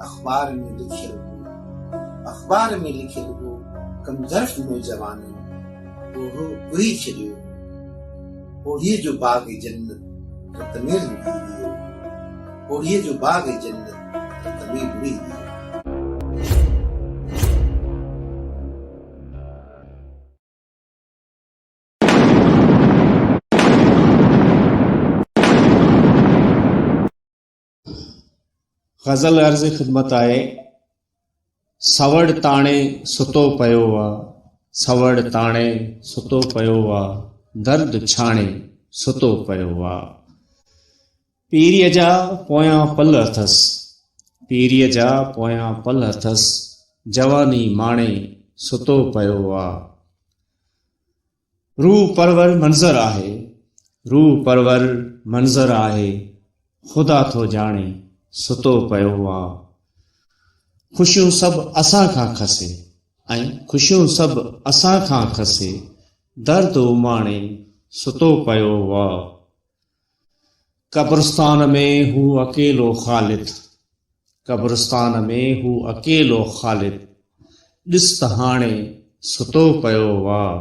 अख़बार में लिखियल हो, अख़बार में लिखियल हो, कमज़र्फ़ नौजवाननि ओढ़ो ॻुरी छॾियो, ओढ़ीअ जो बाग़ जन्नत तमीर लुटी वियो, ओढ़ीअ जो बाग़ जन्नत तमीर लुटी वियो। ग़ज़ल अर्ज़ ख़िदमत आहे। सवड़ ताणे सुतो पियो आहे, सवड़ ताणे सुतो पियो आहे, दर्द छाणे सुतो पियो आहे। पीरीअ जा पोयां पल अथसि, पीरीअ जा पोयां पल अथसि, जवानी माणे सुतो पियो आहे। रूह परवर मंज़र आहे, रूह परवर मंज़र आहे, ख़ुदा थो ॼाणे सुतो पियो आहे। ख़ुशियूं सभु असां खां खसे ऐं ख़ुशियूं सभु असां खां खसे, दर्द उमाणे सुतो पियो आहे। क़ब्रिस्तान में हू अकेलो ख़ालिद, क़ब्रिस्तान में हू अकेलो ख़ालिद, ॾिस त हाणे सुतो पियो आहे।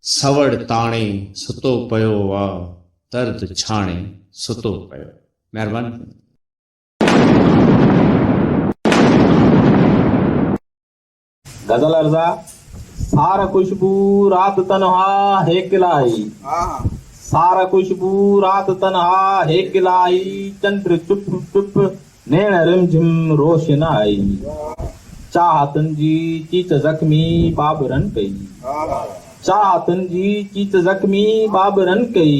सवड़ ताणे सुतो पियो आहे, दर्द छाणे सुतो पियो। महिरबानी। गजल अर्जा। सारा खुशबू रात तन्हा है किलाई, सारा खुशबू रात तन्हा है किलाई, चंद्र चुप चुप नैण रिमझिम रोशनाई, चाहतन जी चीच जख्मी बाबरन कई, चाहतन जी चीच जख्मी बाबरन कई,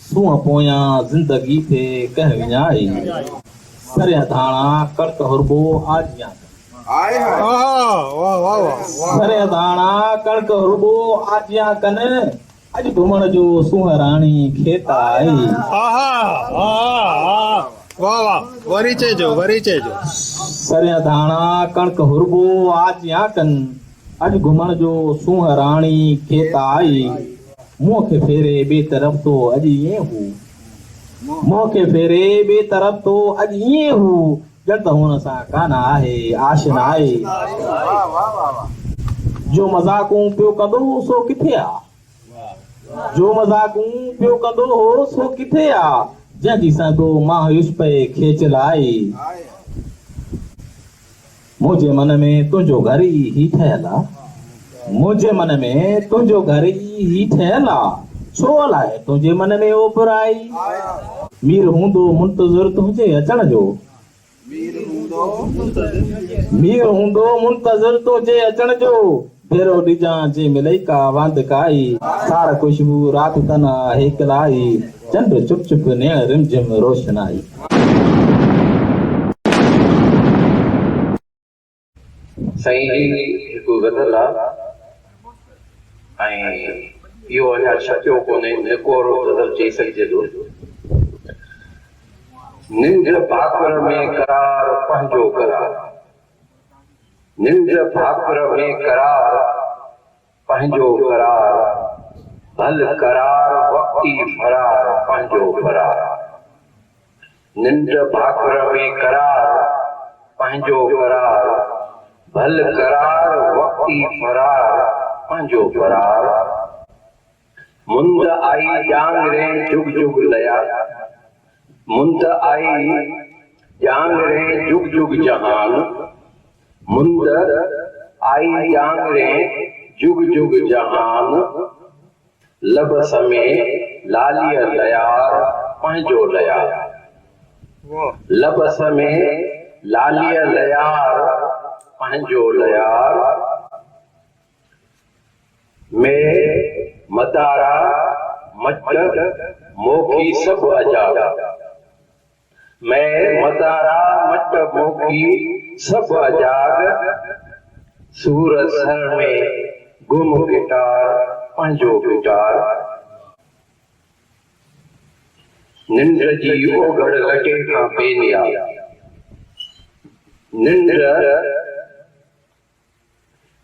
सूह पोयां जिंदगी थे कह विञाई, सरिया धाणा कड़क हुरबो आजियां, सरे दाणा कणक रुबो आजियां कन, अॼु घुमण जो सुहराणी खेत आई। वाह वाह, वरी चइजो, वरी चइजो। सरिया धाणा कणक हुरबो आज या कन अज घुमण जो सूह राणी खेत आई मुंह के फेरे बेतरफ तो अज ये हूँ मुंह के फेरे बेतरफ तो अज ये हूँ जड़ हुन सा काना आहे आशना आहे जो मजाकूं पियो कंदो सो किथे आ जो मजाकूं पियो कंदो हो सो किथे आ जंहिंजी संदो मायूस पे खेच लाई मुझे मन में तुझो घर ही ठहला मुझे मन में तुझो घर ही ठहला छो लाए तुझे मन में ओपराई मीर हूंदो मुंतज़िर तुझे अचण जो मीर हूंदो मुंतज़िर तुझे अचण जो भेरो डिजा जे मिलई का वांद काई सार खुशबू रात तना हेकलाई चंड चुप चुप ने रिमझिम रोशनाई साईं हिकु गज़ल आहे ऐं इहो अञा छपियो कोन्हे निकोरो गज़ल चई सघिजे थो निंड भाकुर में करार पंहिंजो करार निंड भाकुर में करार पंहिंजो करार भल करार वक्ती फरार पंहिंजो फरार निंड भाकुर में करार पंहिंजो करार भल करार वक्ती फरार पंहिंजो फरार मुंद आई जांगरे जुग जुग लया मुंद आई जांगरे जुग जुग जहान मुंद आई जांगरे जुग जुग जहान लबस में लालिय लयार पंहिंजो लयार लबस में लालिय लयार पंहिंजो लयार में मदारा मट मोखी सब अजाब मैं मदारा मट मोखी सब अजाग सूर सर में गुम गिटार पंहिंजो गिटार निंड जी ओघड़ लटे खां पेनिया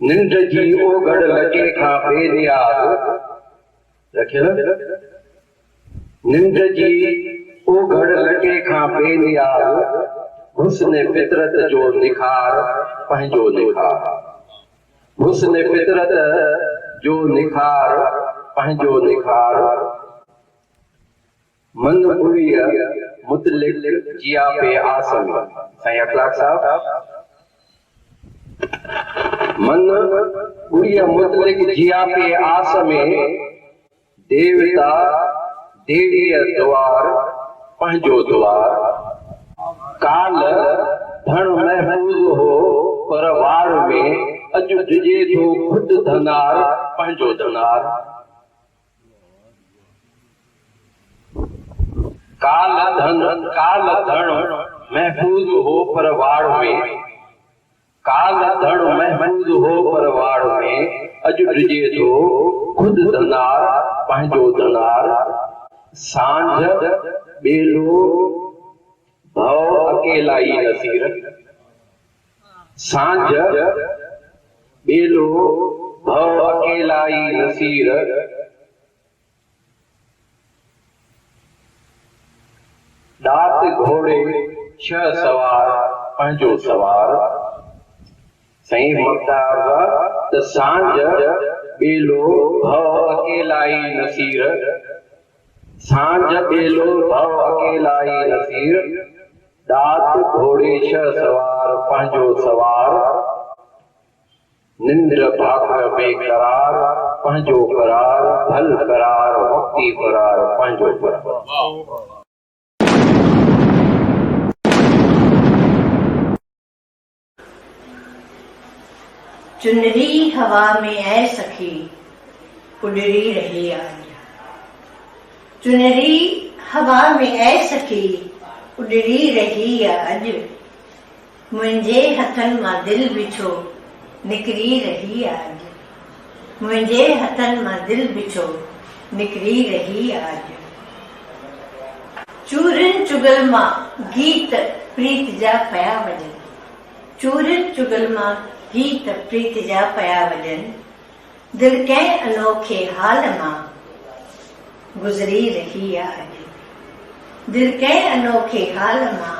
निंड जी ओघड़ लटे खां पेनिया रखे न निंड जी ओघड़ लटे खां पेनिया हुस्न फितरत जो निखार पंहिंजो निखार हुस्न फितरत जो निखार पंहिंजो निखार मन बुरिया मुतलिक जिया पे आसम साईं अखलाक साहब मन बुरिया मुतलिक जिया पे आस में देवता देवीय द्वार पंहिंजो द्वार काल धन महफूज हो पर वार में अजु डिजे थो खुद धनार पंहिंजो धनार काल धन महफूज हो पर वार में काल धन महफूज हो पर वार में अजु डिजे थो खुद धनार पंहिंजो धनार सांझ बेलो भव अकेलाई नसीर सांझ बेलो भव अकेलाई नसीर दात घोड़े छह सवार पंहिंजो सवार साईं मक्तार त सांझ बेलो भव अकेलाई नसीर सांझ बेलो भव अकेलाई नसीर दात घोड़े छह सवार पंहिंजो सवार निंद्र भाकर बेकरार पंहिंजो करार भल करार वक्ती करार पंहिंजो करार चुनरी हवा में ऐ सखी उड़री रही आज चुनरी हवा में ऐ सखी उड़री रही आज मुंहिंजे हथनि मां दिल बिछो निकिरी रही आज मुंहिंजे हथनि मां दिल बिछो निकिरी रही आज चूरन चुगल मां गीत प्रीत जा पया वजन चूर चुगल मां गीत प्रीत जा पया वॼनि, दिल कंहिं अनोखे हाल मां गुज़री रही आहे अॼु, दिल कंहिं अनोखे हाल मां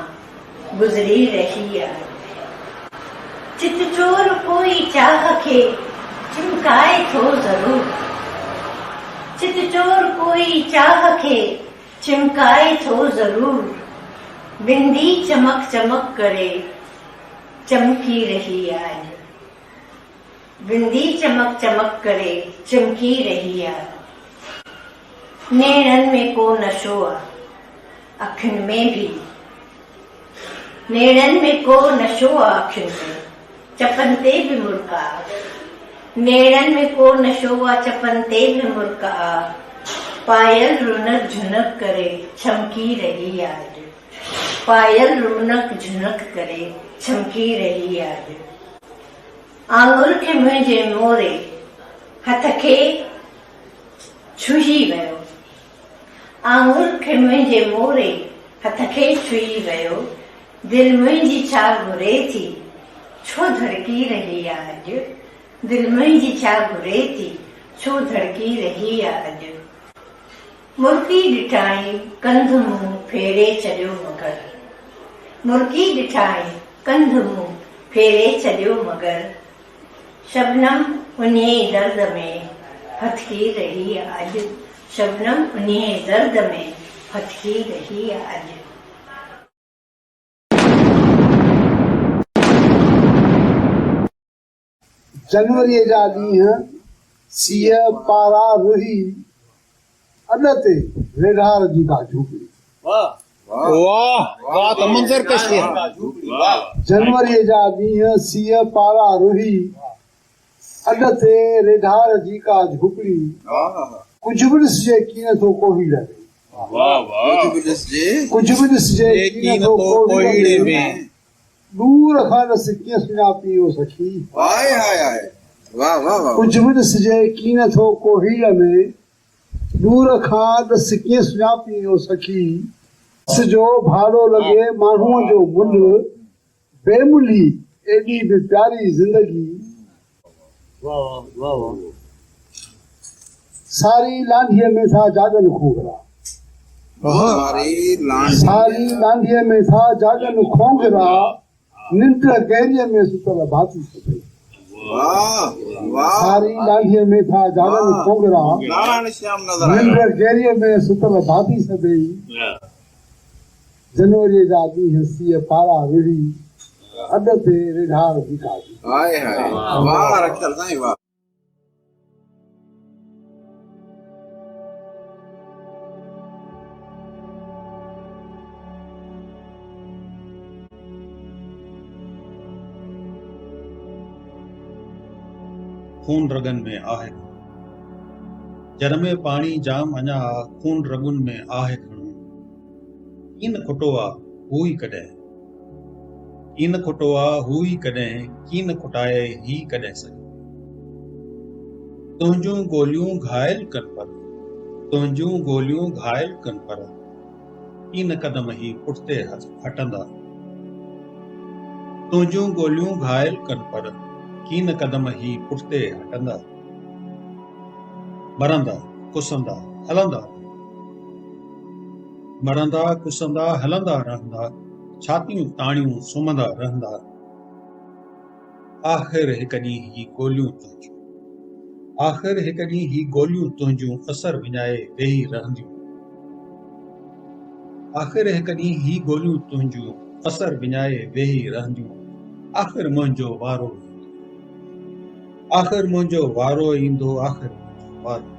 गुज़री रही आहे। चित चोर कोई चाह खे चिमकाए थो ज़रूर, चित चोर कोई चाह खे चिमकाए थो ज़रूर, बिंदी चमक चमक करे चमकी रही आहे, बिंदी चमक चमक करे चमकी रही आहे। नेणनि में को नशो आहे, अखियुनि में भी, नेणनि में को नशो आहे अखियुनि में, चपन ते भी मुर्का, नेणनि में को नशो आहे चपन ते भी मुर्का, पायल रुनक झुनक करे छमकी रही आहे, पायल रुनक झुनक करे छमकी रही आहे। आंगुर खे मुंहिंजे मोरे हथ खे छुही वियो, आंगुर खे मुंहिंजे मोरे हथ खे छुही वियो, दिल मुंहिंजी छा घुरे थी छो धड़की रही आहे अॼु, दिल मुंहिंजी छा घुरे थी छो धड़की रही आहे अॼु। मुर्की ॾिठाई कंध मुंहुं फेरे छॾियो मगर, मुर्की ॾिठाई कंध मुंहुं फेरे छॾियो मगर, शबनम उन्हीअ दर्द में हथकी रही आहे अॼु, शबनम उन्हीअ दर्द में हथकी रही आहे अॼु। जनवरी जा ॾींहं सीअ पारा रुही, अॾ ते रेढार जी का झूपड़ी। वाह वाह त मंज़र कश है। जनवरी जा ॾींहं सीअ पारा रुही, अॾ ते रेढार जी का झूपड़ी, कुझु बि ॾिसिजे कीअं थो कोहीड़े में, कुझु बि ॾिसिजे कीअं थो कोहीड़े में, दूर खां ॾिस कीअं सुञापी हो सखी, कुझु बि ॾिसिजे कीअं थो कोहीड़े में, दूर खां ॾिस कीअं सुञापी हो सखी, जो भाड़ो लॻे माण्हूअ जो मुल्ह, बेमुली एॾी बि प्यारी ज़िंदगी, सारी लांढीअ में था जाॻनि खोगरा, सारी लांढीअ में था जाॻनि खोगरा, निंड गहरीअ में सुतल भाती सभई, सारी लांढीअ में था जाॻनि खोगरा, निंड गहरीअ में सुतल भाती सभई, जनवरी जा ॾींहं सीअ पारा रुढ़ी, अॾ ते रेढार जी का झूपड़ी। खून रगन में आहे, जरमे पाणी जाम अञा खून रगुन में आहे खणो, कीन खुटो आ हू ई कॾहिं, कीन खुटो आ हू ई कॾहिं, कीन खुटाए ही कॾहिं सघे, तुंहिंजूं गोलियूं घायल कन पर, तुंहिंजूं गोलियूं घायल कन पर, कीन कदम ही पुठिते हटंदा, तुंहिंजूं गोलियूं घायल कन पर, कीन कदम ही पुठिते हटंदा, मरंदा कुसंदा हलंदा, मरंदा कुसंदा हलंदा रहंदा, छातियूं ताणियूं सुम्हंदा रहंदा, आख़िर हिक ॾींहुं ही गोलियूं तुंहिंजूं, आख़िर हिक ॾींहुं ही गोलियूं तुंहिंजूं असर विञाए वेही रहंदियूं, आख़िर हिक ॾींहुं ही गोलियूं तुंहिंजूं असर विञाए वेही रहंदियूं, आख़िर मुंहिंजो वारो, आख़िर मुंहिंजो वारो ईंदो, आख़िर मुंहिंजो वारो।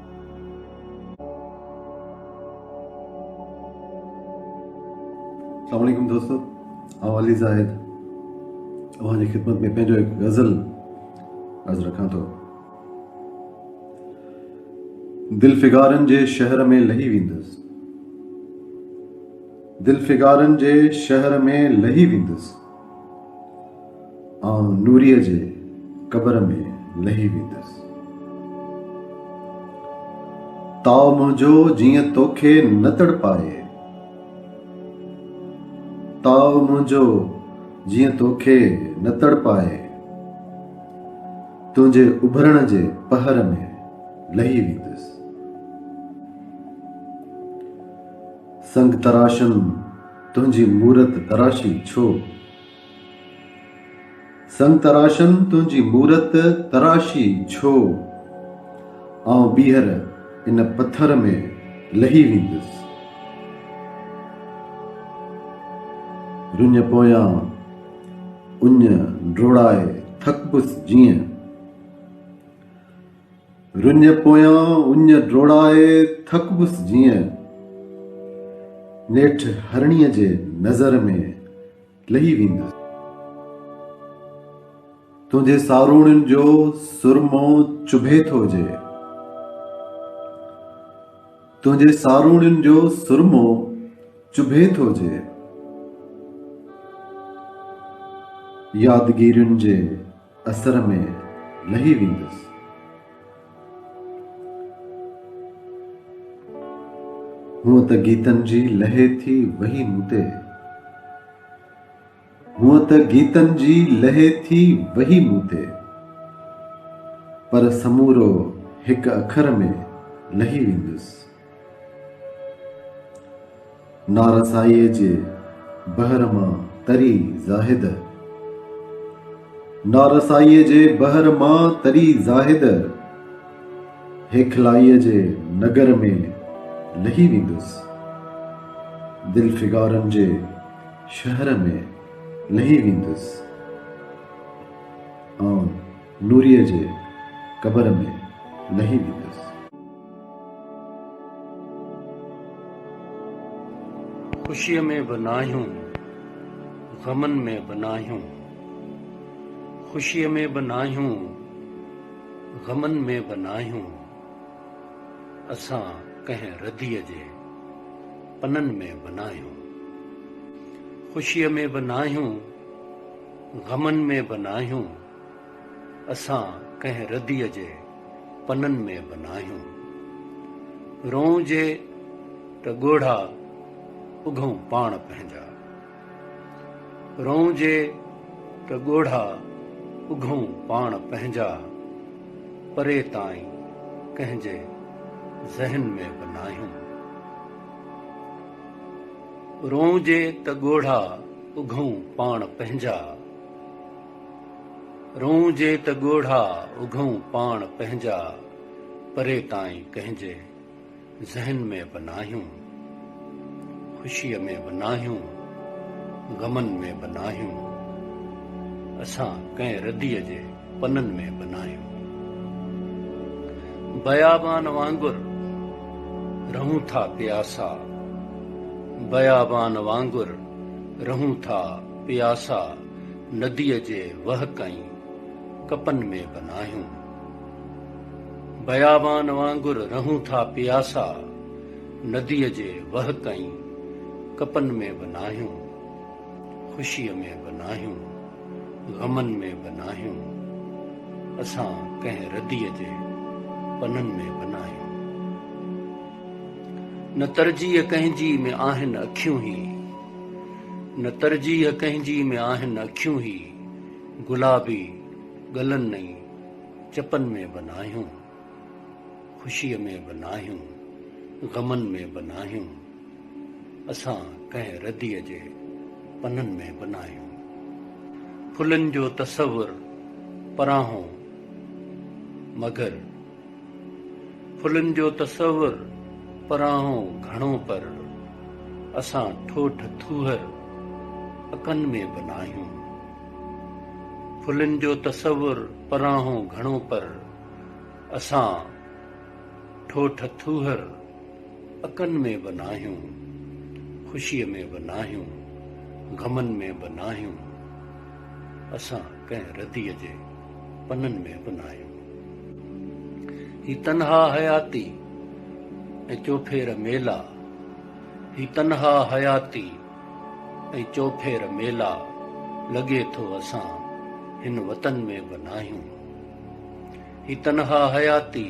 अस्सलाम वालेकुम दोस्तों, आउं अली ज़ाहिद अव्हां जी ख़िदमत में पंहिंजो हिकु गज़ल अर्ज़ु रखां थो। दिल फिगारनि जे शहर में लही वेंदुसि, दिल फिगारनि जे शहर में लही वेंदुसि, आउं नूरीअ जे क़बर में लही वेंदुसि, ताव मुंहिंजो जीअं तोखे न तड़पाए, ताव मुंहिंजो जीअं तोखे न तड़पाए, तुंहिंजे उभरण जे पहर में लही वेंदुसि। संग तराशन तुंहिंजी मूरत तराशी छो, संग तराशन तुंहिंजी मूरत तराशी छो, आउं ॿीहर इन पत्थर में लही वेंदुसि। रुञ पोयां उञ ड्रोड़ाए थकबुसि जीअं, रुञ पोयां उञ ड्रोड़ाए थकबुसि जीअं, नेठ हरणीअ जे नज़र में लही वेंदुसि। तुंहिंजे सारूणनि जो सुरमो चुभे थो जे, तुंहिंजे सारूणनि जो सुरमो चुभे थो जे, यादगिरियुनि जे असर में लही वेंदुसि। हूअं त गीतनि जी लहे थी वही मूं ते, हूअं त गीतनि जी लहे थी वही मूं ते, पर समूरो हिक अखर में लही वेंदुसि। नारसाईअ जे बहर मां तरी ज़ाहिद, नारसाईअ जे बहर मां तरी ज़ाहिद, हेखलाईअ जे नगर में लही वेंदुसि। दिल फिगारनि जे शहर में लही वेंदुसि, ऐं नूरीअ जे कबर में लही वेंदुसि। ख़ुशीअ में बि नाहियूं, ग़मनि में बि नाहियूं, ख़ुशीअ में बि नाहियूं, ग़मनि में बि नाहियूं, असां कंहिं रदीअ जे पननि में बि नाहियूं। ख़ुशीअ में बि नाहियूं, ग़मनि में बि नाहियूं, असां कंहिं रदीअ जे पननि में बि नाहियूं। रों जे त ॻोढ़ा उघूं पाण पंहिंजा, रों जे त ॻोढ़ा उघूं पाण पंहिंजा, परे ताईं कंहिंजे ज़हन में बि नाहियूं। रों जे त ॻोढ़ा उघूं पाण पंहिंजा, रों जे त ॻोढ़ा उघूं पाण पंहिंजा, परे ताईं कंहिंजे ज़हन में बि नाहियूं। ख़ुशीअ में बि नाहियूं, ग़मनि में बि नाहियूं, असां कंहिं रदीअ जे पननि में बि नाहियूं। बयाबान वांगुरु रहूं था प्यासा, बयाबान वांगुरु रहूं था प्यासा, नदीअ जे वहकई कपनि में बि नाहियूं। बयाबान वांगुरु रहूं था प्यासा, नदीअ जे वहकई कपनि में बि नाहियूं। ख़ुशीअ में बि नाहियूं, ग़मनि में बि नाहियूं, असां कंहिं रदीअ जे पननि में बि नाहियूं। न तरजीह कंहिंजी में आहिनि अखियूं ही, न तरजीह कंहिंजी में आहिनि अखियूं ही, गुलाबी गलनि नई चपनि में बि नाहियूं। ख़ुशीअ में बि नाहियूं, ग़मनि में बि नाहियूं, असां कंहिं रदीअ जे पननि में बि नाहियूं। फुलनि जो तसवुर पराहों मगर, फुलनि जो तसवुर पराहों घणो, पर असां ठोठ थूहर अकनि में बि नाहियूं। फुलनि जो तसवुर पराहों घणो, पर असां ठोठ थूहर अकनि में बि नाहियूं। ख़ुशीअ में बि नाहियूं, ग़मनि में बि नाहियूं, असां कंहिं रदीअ जे पननि में बि नाहियूं। ही तन्हा हयाती ऐं चोफेर मेला, ही तन्हा हयाती ऐं चोफेर मेला, लॻे थो असां हिन वतन में बि नाहियूं। ही तन्हा हयाती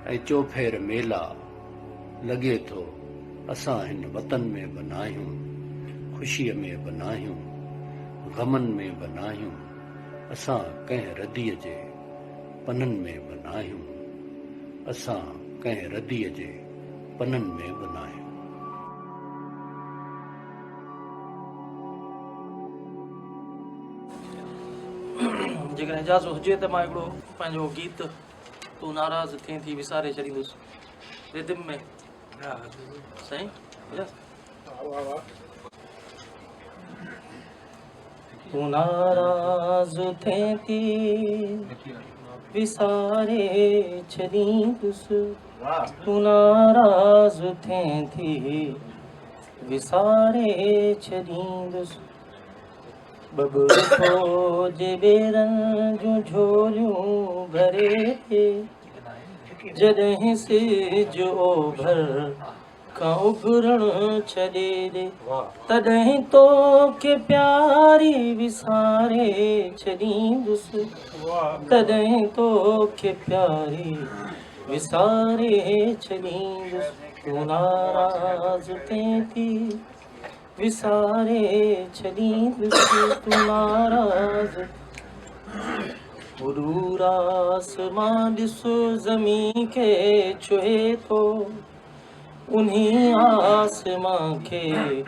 ऐं चोफेर मेला, लॻे थो असां हिन वतन में बि नाहियूं। ख़ुशीअ में बि नाहियूं, गमन में बनायूं असां कंहिं रदीअ जे पननि में बनायूं असां कंहिं रदीअ जे पननि में बनायूं। जेकॾहिं इजाज़त हुजे त मां हिकिड़ो पंहिंजो गीत तूं नाराज़ थिए थी विसारे छॾींदुसि रिदिम में। साईं तूं नाराज़ थिए थी विसारे छॾींदुसि तूं नाराज़ थिए थी विसारे छॾींदुसि बबड़ो जे बेरनि जूं झोलियूं भरे थे जॾहिं सिज ओभर खां उभरणु छॾे ॾे तॾहिं तोखे प्यारी विसारे छॾींदुसि तॾहिं तोखे प्यारी विसारे छॾींदुसि तूं नाराज़ थिए थी विसारे छॾींदुसि तूं नाराज़ दूर आसमां ॾिस ज़मीन खे छुहे थो उन्हीं आसमां खे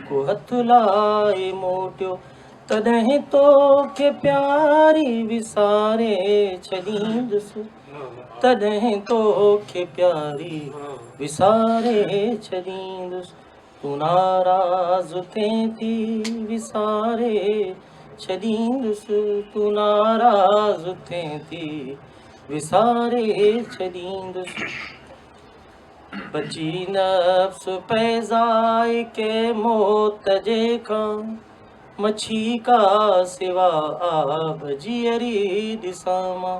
को हथ लाए मोटियो तॾहिं तोखे प्यारी विसारे छॾींदुसि तॾहिं तोखे प्यारी विसारे छॾींदुसि तूं नाराज़ थिए थी विसारे छॾींदुसि तूं नाराज़ थिए थी विसारे छॾींदुसि बची नफ़्स पैज़ाए के मौत जे खां मच्छी का सिवा आब जीअरी ॾिसां मां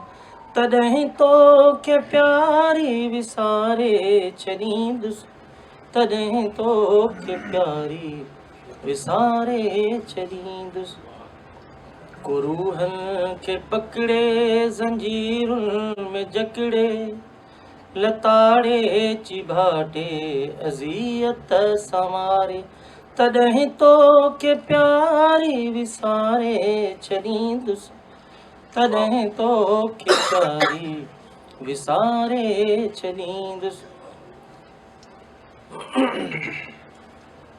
तॾहिं तोखे प्यारी विसारे छॾींदुसि तॾहिं तोखे प्यारी विसारे छॾींदुसि को रूहनि खे पकिड़े ज़ंजीरुनि में जकड़े लताड़े चिभाटे अज़ियत संवारे तॾहिं तोखे प्यारी विसारे छॾींदुसि तॾहिं तोखे प्यारी विसारे छॾींदुसि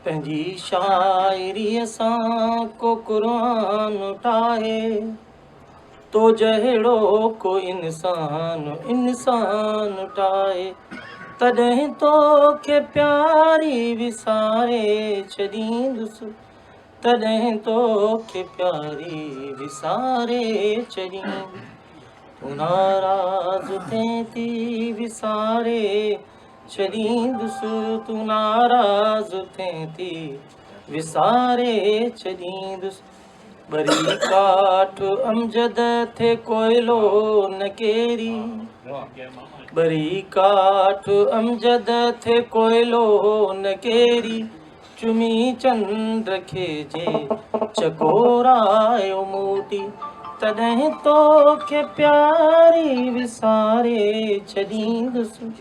पंहिंजी शाइरीअ सां को क़ुरान ठाहे तो जहिड़ो को इंसान ठाहे तॾहिं तोखे प्यारी विसारे छॾींदुसि तॾहिं तोखे प्यारी विसारे छॾींदुसि तूं नाराज़ थिए थी विसारे छॾींदुसि तूं नाराज़ थिए थी विसारे छॾींदुसि बरी काठ अमजद थे कोयलो न केरी बरी काठ अमजद थे कोयलो न केरी चुमी चंद्र खे जे चकोरायो मूटी तॾहिं तोखे प्यारी विसारे छॾींदुसि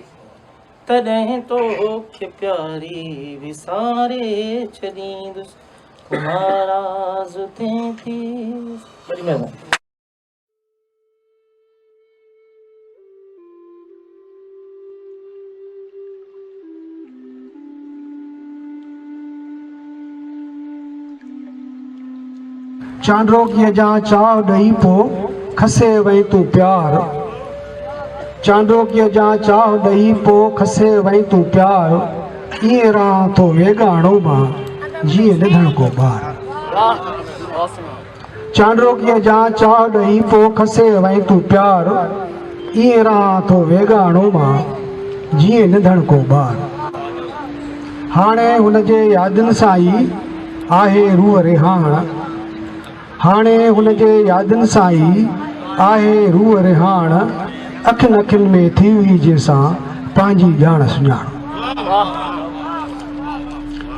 तॾहिं तोखे प्यारी विसारे छॾींदुसि तूं नाराज़ थिए थी बड़ी महिरबानी चांडोकीअ जा चाव ॾेई पोइ खसे वई तूं प्यार चांडोकीअ जा चाव ॾेई पोइ खसे वई तूं प्यार ईअं रहां थो वेगाणो मां जीअं निधण को ॿार चांडोकीअ जा चाव ॾेई पोइ खसे वई तूं प्यार ईअं रहां थो वेगाणो मां जीअं निधण को ॿार हाणे हुनजे यादियुनि सां ई आहे रूह रिहाण हाणे हुनजे यादियुनि सां ई आहे रूह रिहाण अखियुनि अखियुनि में थी हुई जंहिंसां पंहिंजी ॼाण सुञाण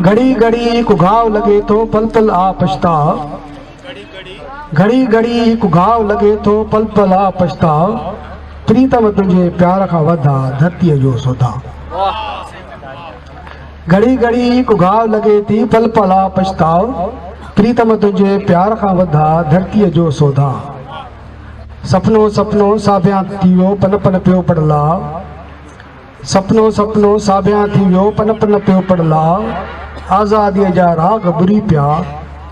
घड़ी घड़ी हिकु घाव लॻे थो पल पल आ पछताव घड़ी घड़ी हिकु घाव लॻे थो पल पल आ पछताव प्रीतम तुंहिंजे प्यार खां वधा धरतीअ जो सुधाव घड़ी घड़ी हिकु घाव लॻे थी पल पल आ पछताव प्रीतम तुझे प्यार खां वधा धरतीअ जो सौधा। सपनो सपनो साबिया थी वियो पन पन पियो पड़ला। सपनो सपनो साबिया थी वियो पन पन पियो पड़ला। आज़ादीअ जा राग बुरी पिया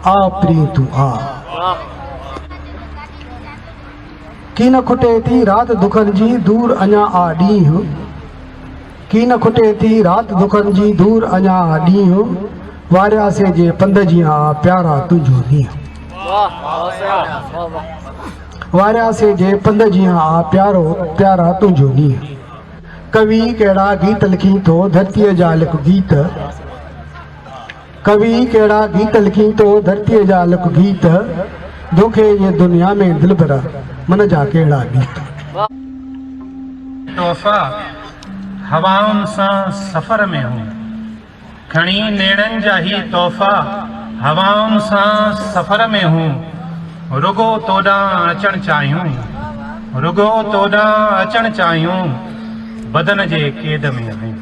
आ प्री तू आ। की न खुटे थी रात दुखन जी दूर अञा आ ॾींहुं। की न खुटे थी रात दुखन जी दूर अञा आ ॾींहुं। वारियासे जे पंध जी आ प्यारा तुंहिंजो ॾींहुं। वारियासे जे पंध जी आ प्यारो प्यारा तुंहिंजो ॾींहुं। कवि कहिड़ा गीत लिखी थो धरतीअ जा लिख गीत। कवि कहिड़ा गीत लिखी थो धरतीअ जा लिख गीत। धोखे ये दुनिया में दिलबर मन जा कहिड़ा गीत। तोहफ़ा हवाउनि सां सफ़र में हूं। खणी नेड़नि जा ही तोहफ़ा हवाउनि सां सफ़र में हूं। रुगो तोॾां अचणु चाहियूं। रुगो तोॾां अचणु चाहियूं। बदन जे क़ैद में आहियूं।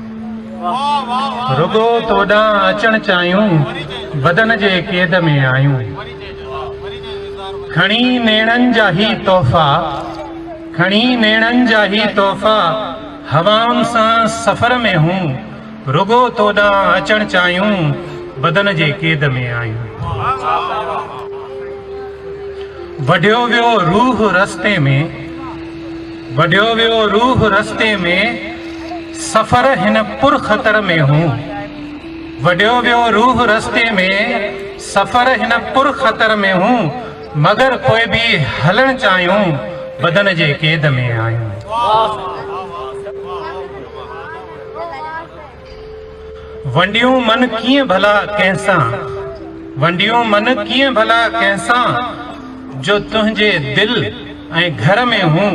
रुगो तोॾां अचणु चाहियूं। बदन जे क़ैद में आहियूं। खणी नेड़नि जा ही तोहफ़ा खणी नेड़नि जा ही तोहफ़ा हवाउनि सां सफ़र में हूं। रुगो तोॾां अचणु चाहियूं। बदन जे क़ैद में आहियूं। वढियो वियो रूह रस्ते में। वढियो वियो रूह रस्ते में सफ़र हिन पुर ख़तर में हूं। वढियो वियो रूह रस्ते में सफ़र हिन पुर ख़तर में हूं। मगर कोई भी हलण चाहियूं। बदन जे क़ैद में आहियूं। वंडियूं मन कीअं भला कंहिंसां। वंडियूं मन कीअं भला कंहिंसां जो तुंहिंजे दिल ऐं घर में हूं।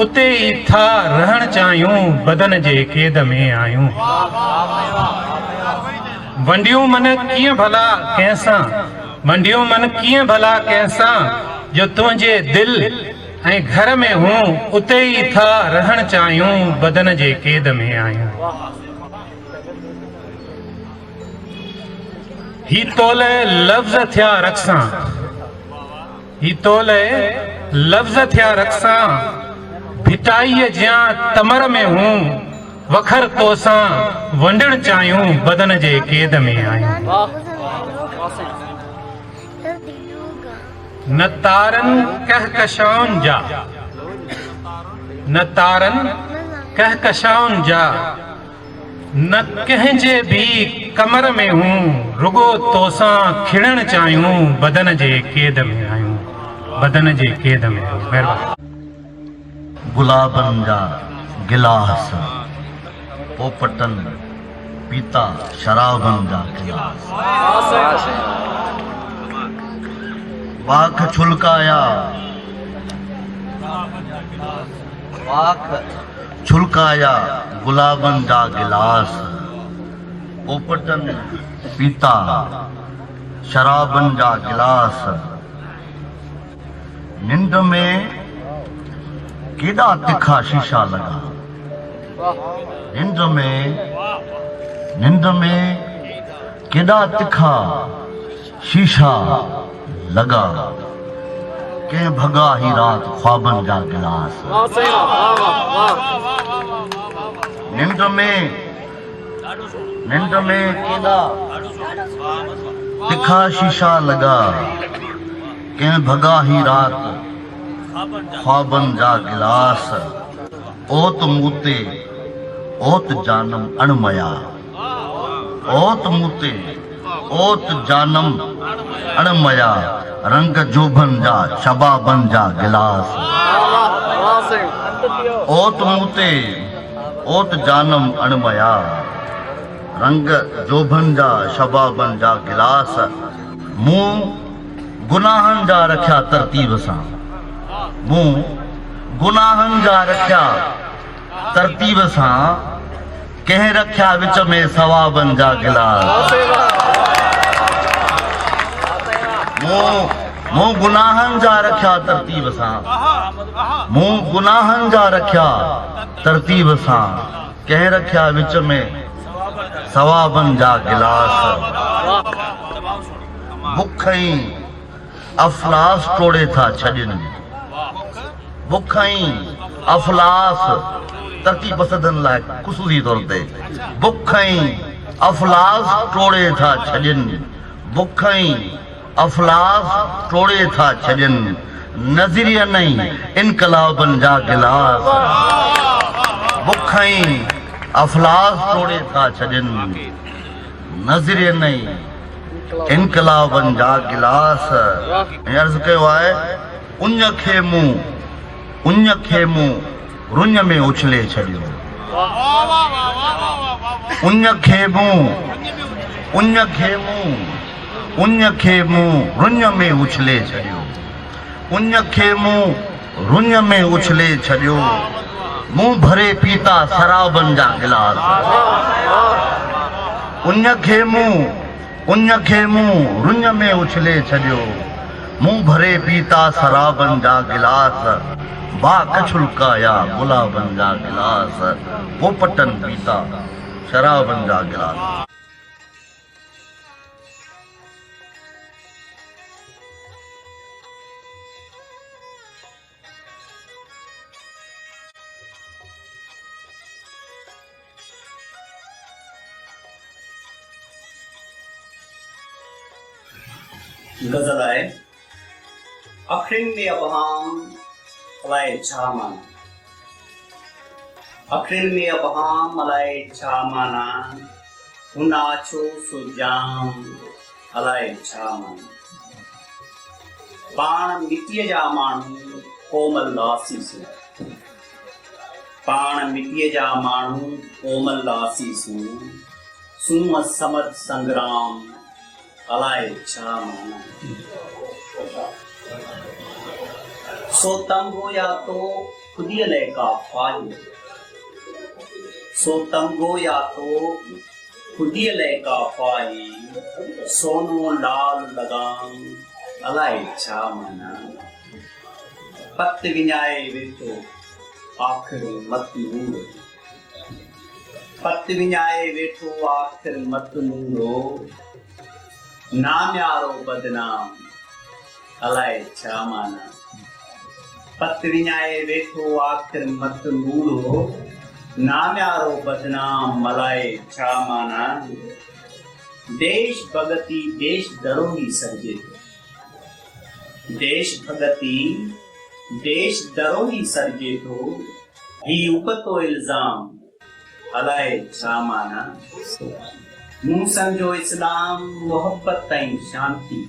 उते ई था रहण चाहियूं। बदन जे क़ैद में आहियूं। वंडियूं मन कीअं भला कंहिंसां। वंडियूं मन कीअं भला कंहिंसां जो तुंहिंजे दिल ऐं घर में हूं। उते ई था रहण चाहियूं। बदन जे क़ैद में आहियूं। ही तोले लफ़्ज़ थिया रक़सां। ही तोले लफ़्ज़ थिया रक़सां। भिटाईअ जियां तमर में हूं। वखर तोसां वंडण चाहियूं। बदन जे क़ैद में आहियूं। न तारन कहकशाउनि जा। न तारन कहकशाउनि जा। न कंहिंजे भी कमर में हूं। रुगो तोसां खिड़ण चाहियूं। बदन जे क़ैद में आहियूं। बदन जे क़ैद में आहियूं। महिरबानी। गुलाबन जा गिलास पोपटन पीता शराबन जा गिलास। वाख छुलकाया वाख छुलकाया गुलाबन जा गिलास। पोपटन पीता शराबन जा गिलास। निंड में केॾा तिखा शीशा लगा। निंड में केॾा तिखा शीशा लगा। के भगा ही रात ख्वाबन जा गिलास। निंड में केॾा तिखा शीशा लगा। के भगा ही रात ख्वाबन जा गिलास। ओत मूते ओत जानम अणमया। ओत मूते ओत जानम अणमया। रंग जोभन जा शबाबन जा गिलास। ओत मूते ओत जानम अणमया। रंग जोभन जा शबाबन जा गिलास। मुंह गुनाहन जा रखिया तरतीब सां। मुंह गुनाहन जा रखिया तरतीब सां। कंहिं रखिया विच में सवाबन जा गिलास। मुंह गुनाहन जा रखिया तरतीब सां। मुंह गुनाहन जा रखिया तरतीब सां। कंहिं रखिया विच में सवाबन जा गिलास। बुखई अफलास टोड़े था छजन बुखई अफलास तरकीब पसंदन लाइ ख़ुसूसी तौर ते बुखई अफलास टोड़े था छजन बुखई अफलास टोड़े था छजन नज़रिया नहीं इनकलाबन जा गिलास बुखई अफलास टोड़े था छजन नज़रिया नहीं इनकलाबन जा गिलास अर्ज़ कयो आहे उन खे मूं रुञ में उछले छॾियो उन खे मूं रुञ में उछले छॾियो उन खे मूं रुञ में उछले छॾियो मुंहुं भरे पीता शराबनि जा गिलास उन खे मूं रुञ में उछले छॾियो मुंहुं भरे पीता शराबनि जा गिलास बा कछुलकाया गुलाबनि जा गिलास पोपटनि पीता शराबनि जा गिलास गजल आहे अखियुनि में अबहाम अलाए छा माना अखियुनि में अबहाम अलाए छा माना हुन आछो सो जाम अलाए छा माना पाण मिटीअ जा माण्हू कोमल आसीसूं पाण मिटीअ जा माण्हू कोमल आसीसूं सूम समद संग्राम अलाए छा माना सो तंगो या तो खुदियल का फायु सो तंगो या तो खुदियल का फाई सोनो लाल लगाम अलाए छा माना पत विञाए वेठो आखिर मत नूरो पत विञाए वेठो आखिर मत नूरो नाम्यारो बदनाम अलाए छा माना पत विञाए वेठो आखिर मत मूड़ो नाम्यारो बदनाम अलाए छा माना देश भगती देश दरोही सर्जे देश भगती देश दरोही सर्जे थो ही उपतो इल्जाम अलाए छा माना मूं समझो इस्लाम मोहब्बत ताईं शांति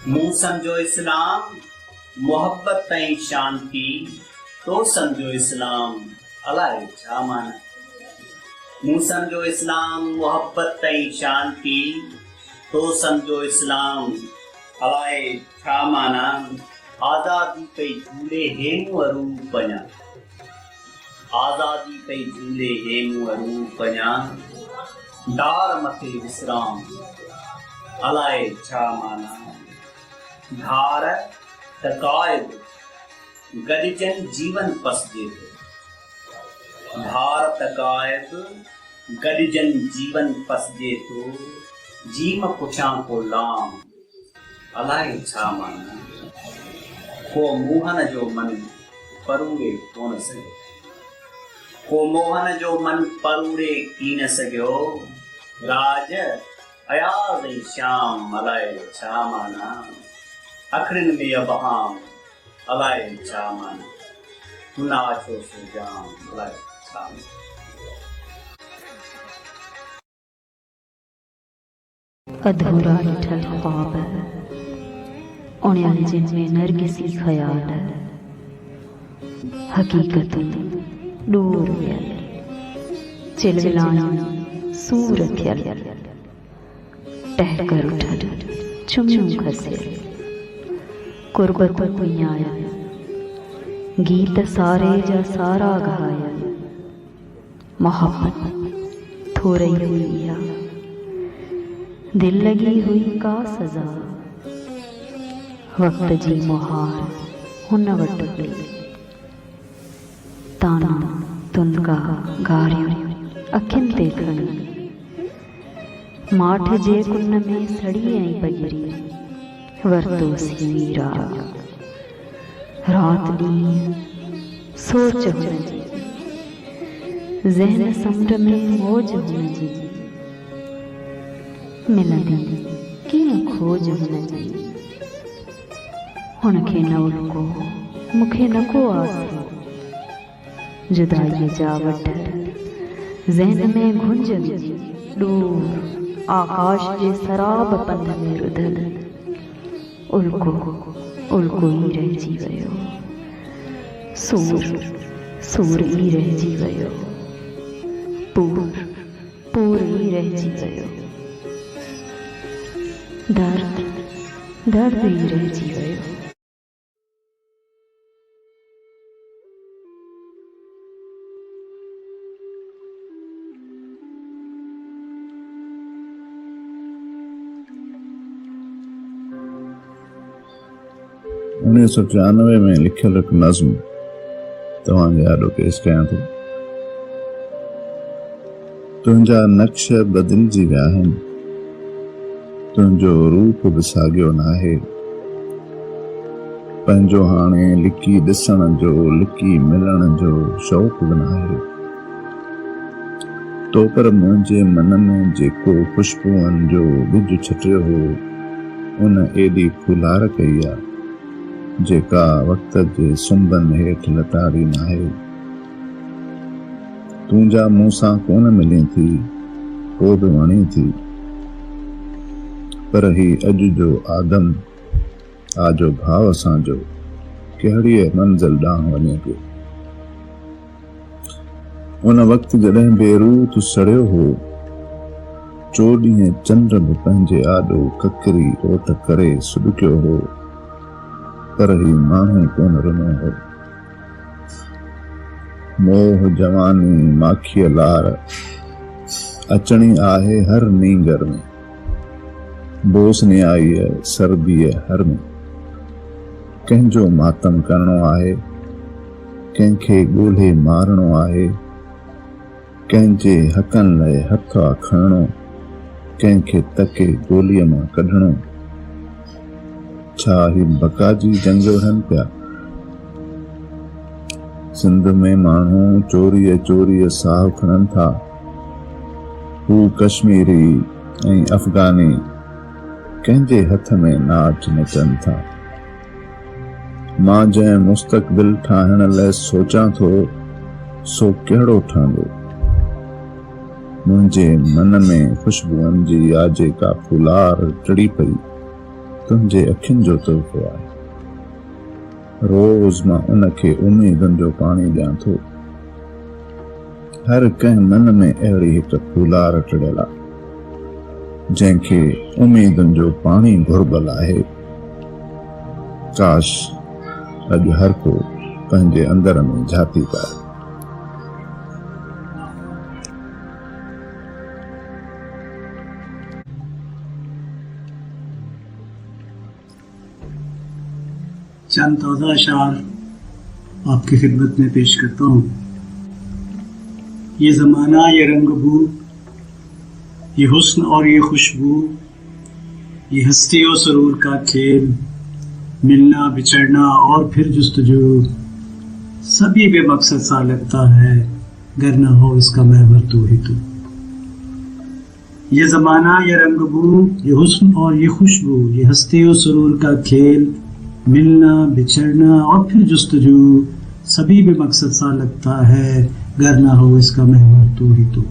मूं समझो इस्लाम मोहब्बत ताईं शांति तो समझो इस्लाम अलाए छा माना मूं समझो इस्लाम मोहब्बत ताईं शांति तो समझो इस्लाम अलाए छा माना आज़ादी पे झूले हेमू अरूपञा आज़ादी पे झूले हेमू अरूपञा डार मथे विश्राम अलाए छा माना धार तकायद गॾिजन जीवन पसजे थो धार तकायद गॾिजन जीवन पसजे थो जीम पुठियां को लाम अलाए छा माना को मोहन जो मन परूरे कोन सघियो को मोहन जो मन परूरे की न सघियो राज अयाज़ ऐं श्याम अलाए छा माना अखियुनि में अबहाम अलाए छा माना हुन आछो सो जाम अलाए छा माना अधूरा ॾिठल ख्वाब उणियनि जिन में नरगिसी ख़याल हक़ीक़त दूर वियल चिलविलायूं सूर थियल टहकर उठल चुमियूं खसियल कुर्बत कुञायल गीत सारे जा सारा घायल मोहब्बत थोरी हुई या दिल लगी हुई का सज़ा वक्त जी मुहार हुन वटि पई ताना तुनका गारियूं अखियुनि ते खणी माठ जे कुन में सड़ी ऐं बजरी वरतोसी मीरा रात ॾींहुं सोच हुनजी ज़हन समुंड में मौज हुनजी मिलंदी कीअं खोज हुनजी हुनखे न उल्को मूंखे न को आस जुदाईअ जा वठ ज़हन में घुंज दूर आकाश जे सराब पंध में रुधल उल्को उल्को ई रहिजी वियो सूर सूर ई रहिजी वियो पूर पूर ई रहिजी वियो दर्द दर्द ई रहिजी वियो उन्नीस सौ 93 में लिखियल एक नज़्म तव्हांजे आॾो पेश कयां थो। तुंहिंजा नक्श बदिलजी विया आहिनि, तुंहिंजो रूप बि साॻियो नाहे, पंहिंजो हाणे लिकी ॾिसण जो लिकी मिलण जो शौक़ बि नाहे। तो पर मुंहिंजे मन में जेको ख़ुशबूअनि जो बिज छटियो हो उन एॾी फुलार कई आहे जेका वक़्त जे सुंबनि हेठि लताड़ी नाहे। तुंहिंजा मूं सां कोन मिली थी को बि वणी थी, पर ही अॼु जो आदम आजो भाव असांजो कहिड़ीअ मंज़िल ॾांहुं वञे पियो। उन वक़्तु जॾहिं बेरूत सड़ियो हो, चोॾींहं चंड बि पंहिंजे आॾो ककरी ओट करे सुॾकियो हो, पर ही माण्हू कोन रुनो हो। मोह जवानी माखीअ लार अचणी आहे हर नींगर में, बोसनियाईअ सर्दीअ हर में। कंहिंजो मातम करणो आहे, कंहिंखे ॻोल्हे मारणो आहे, कंहिंजे हक़नि लाइ हथु खणणो, कंहिंखे तके गोलीअ मां कढणो। छा ही बकाजी जंग रहनि पिया? सिंध में माण्हू चोरीअ चोरीअ साहु खणनि था, हू कश्मीरी ऐं अफ़गानी कंहिंजे हथ में नाच नचनि था। मां जंहिं मुस्तक़बिल ठाहिण लाइ सोचां थो सो कहिड़ो ठहंदो? मुंहिंजे मन में ख़ुशबूअनि जी आ जेका फुलार टिड़ी पई तुंहिंजे अखियुनि जो तोहफ़ो आहे। रोज़ मां उनखे उमेदुनि जो पाणी ॾियां थो। हर कंहिं मन में अहिड़ी हिकु फुलार टिड़ियल आहे जंहिंखे उमेदुनि जो पाणी घुर्बल आहे। काश अॼु हर को पंहिंजे अंदर में झाती पाए। चंद ताज़ा अशार आपकी खिदमत में पेश करता हूँ। ये ज़माना, ये रंग बू, ये हुस्न और ये खुशबू, ये हस्ती और सरूर का खेल, मिलना बिछड़ना और फिर जुस्तजू, सभी बेमकसद सा लगता है गर न हो इसका महवर तू ही तू। ये ज़माना, ये रंग बू, ये हुस्न और ये खुशबू, ये हस्ती और सरूर का खेल, मिलना बिछड़ना और फिर जुस्तजू, सभी बेमकसद सा लगता है गर ना हो इसका महवर तू ही तू।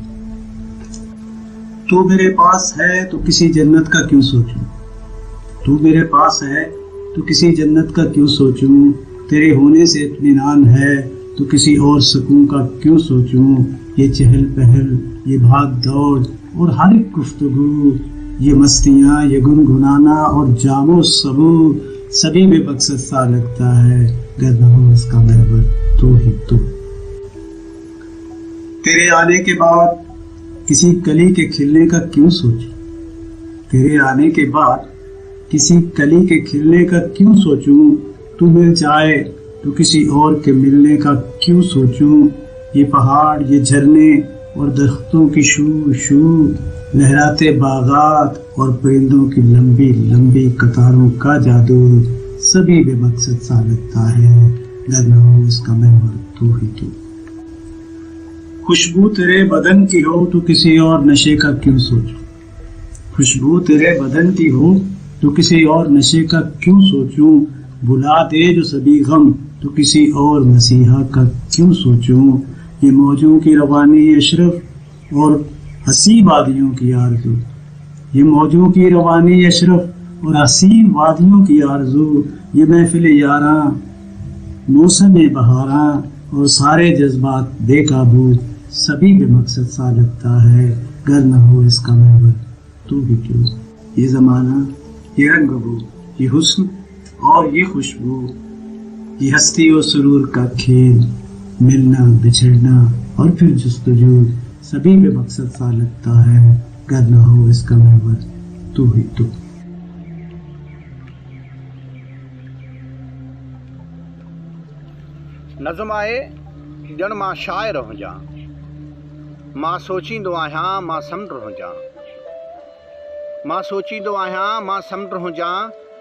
तू मेरे पास है तो किसी जन्नत का क्यों सोचूं, तू मेरे पास है तो किसी जन्नत का क्यों सोचूं, तेरे होने से इत्मीनान है तो किसी और सुकून का क्यों सोचूं। ये चहल पहल, ये भाग दौड़ और हर एक गुफ्तगू, ये मस्तियाँ, ये गुनगुनाना और जामो सबू, सभी में मकसद सा लगता है गर न हो इसका महवर तू ही तू। तेरे आने के बाद किसी कली के खिलने का क्यों सोचूं, तेरे आने के बाद किसी कली के खिलने का क्यों सोचूं। तू मिल जाए तो किसी और के मिलने का क्यों सोचूं। ये पहाड़, ये झरने, और दरख्तों की शू शू, लहराते बागात और परिंदों की लंबी लंबी कतारों का जादू सभी बेमकसद सा लगता है, गर न हो इसका महवर तू ही तू। खुशबू तेरे बदन की हो तो किसी और नशे का क्यों सोचूं, खुशबू तेरे बदन की हो तो किसी और नशे का क्यों सोचूं, बुला दे जो सभी गम तो किसी और मसीहा का क्यों सोचूं। ये मौजों की रवानी अशरफ और हसी वादियों की आरज़ू, ये मौजों की रवानी अशरफ और हसी वादियों की आरज़ू, ये महफिल यारां मौसम बहारां और सारे जज्बात बेकाबू सभी बेमकसद सा लगता है, गर न हो इसका महवर तू भी तू। ये ज़माना, ये रंगबू, ये हुस्न और ये खुशबू, ये हस्ती और सुरूर का खेल, मिलना बिछड़ना और फिर जुस्तजू सभी बेमकसद सा लगता है, गर न हो इसका महवर तू ही तू। नज़म आहे ॼण मां शाइर हुजां, मां सोचींदो आहियां मां समुंड हुजां, मां सोचींदो आहियां मां समुंड हुजां,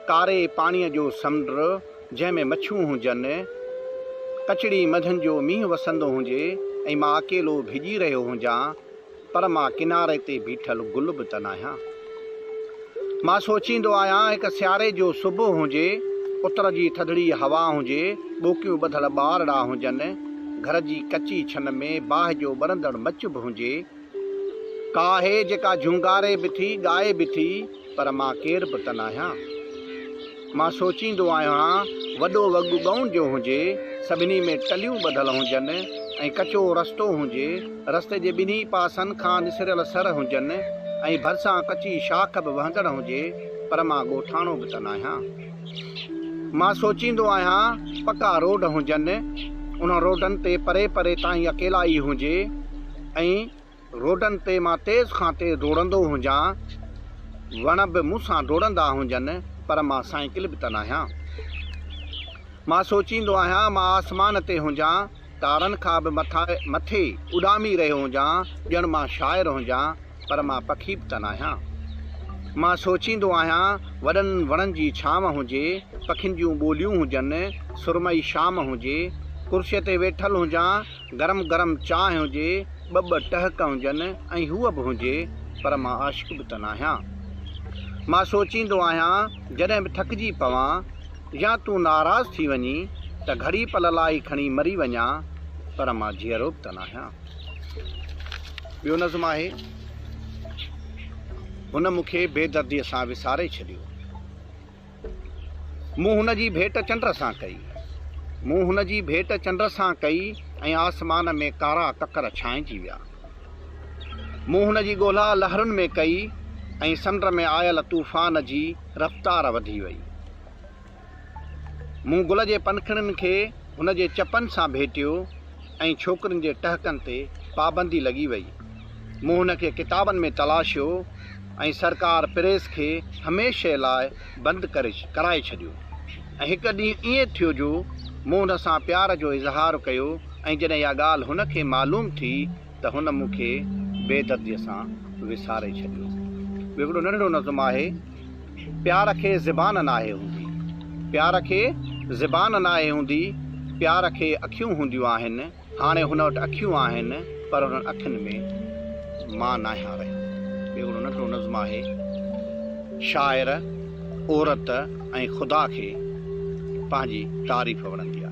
कारे पाणीअ जो समुंड जंहिंमें मच्छियूं हुजनि, कचड़ी मधनि जो मींहुं वसंदो हुजे ऐं मां अकेलो भिॼी रहियो हुजां, पर मां किनारे ते बीठल गुल बि तन आहियां। मां सोचींदो आहियां हिकु सियारे जो सुबुह हुजे, उतर जी थधड़ी हवा हुजे, ॿोकियूं ॿधल ॿारड़ा हुजनि, घर जी कची छन में बाहि जो ॿरंदड़ मच बि हुजे, काहे जेका झुंगारे बि थी ॻाए बि थी, पर मां केर बि तन आहियां। मां सोचींदो आहियां वॾो वॻु ॻउनि जो हुजे, सभिनी में टलियूं ॿधल हुजनि ऐं कचो रस्तो हुजे, रस्ते जे ॿिन्ही पासनि खां निसिरियल सर हुजनि ऐं भरिसां कची शाख बि वहंदड़ हुजे, पर मां ॻोठाणो बि तन आहियां। मां सोचींदो आहियां पका रोड हुजनि, उन रोडनि ते परे परे ताईं अकेला ई हुजे ऐं रोडनि ते मां तेज़ खां तेज़ दौड़ंदो हुजां, वण बि मूंसां दौड़ंदा हुजनि, पर मां साइकिल बि तन आहियां। मां सोचींदो आहियां मां आसमान ते हुजां, तारनि खां बि मथे उॾामी रहियो हुजां, ॼण मां शाइर हुजां, पर मां पखी बि तन आहियां। मां सोचींदो आहियां वॾनि वणनि जी छांव हुजे, पखियुनि जूं ॿोलियूं हुजनि, सुरमई शाम हुजे, कुर्सीअ ते वेठल हुजां, गरम गरम चांहि हुजे, ॿ टहक हुजनि ऐं हूअ बि हुजे, पर मां आशिक़ बि तन आहियां। मां सोचींदो आहियां जॾहिं बि थकिजी पवां या तूं नाराज़ थी वञी त घड़ी पल लाइ खणी मरी वञा, पर मां जीअरो बि तन आहियां। ॿियो नज़्म आहे हुन मूंखे बेदर्दीअ सां विसारे छॾियो, मूं हुन जी भेट चंड सां कई, मूं हुन जी भेट चंड सां कई ऐं आसमान में कारा ककर छांइजी विया, मूं हुन जी ॻोल्हा लहरुनि में कई ऐं समुंड में आयल तूफ़ान जी रफ़्तार वधी वई। मूं गुल जे पनखड़ियुनि खे हुन जे चपनि सां भेटियो ऐं छोकिरियुनि जे टहकनि ते पाबंदी लॻी वई। मूं हुन खे किताबनि में तलाशियो ऐं सरकार प्रेस खे हमेशह लाइ बंदि कराए छॾियो ऐं हिकु ॾींहुं ईअं थियो जो मूं हुन सां प्यार जो इज़हार कयो ऐं जॾहिं इहा ॻाल्हि हुनखे मालूम थी त हुन मूंखे बेदर्दीअ सां विसारे छॾियो। हिकिड़ो नंढड़ो नज़्म आहे, प्यार खे ज़बान नाहे हूंदी, प्यार खे ज़बान नाहे हूंदी, प्यार खे अखियूं हूंदियूं आहिनि, हाणे हुन वटि अखियूं आहिनि पर हुननि अखियुनि में मां न आहियां रहियो। हिकिड़ो नंढड़ो नज़्म आहे, शाइर औरत ऐं ख़ुदा खे पंहिंजी तारीफ़ वणंदी आहे।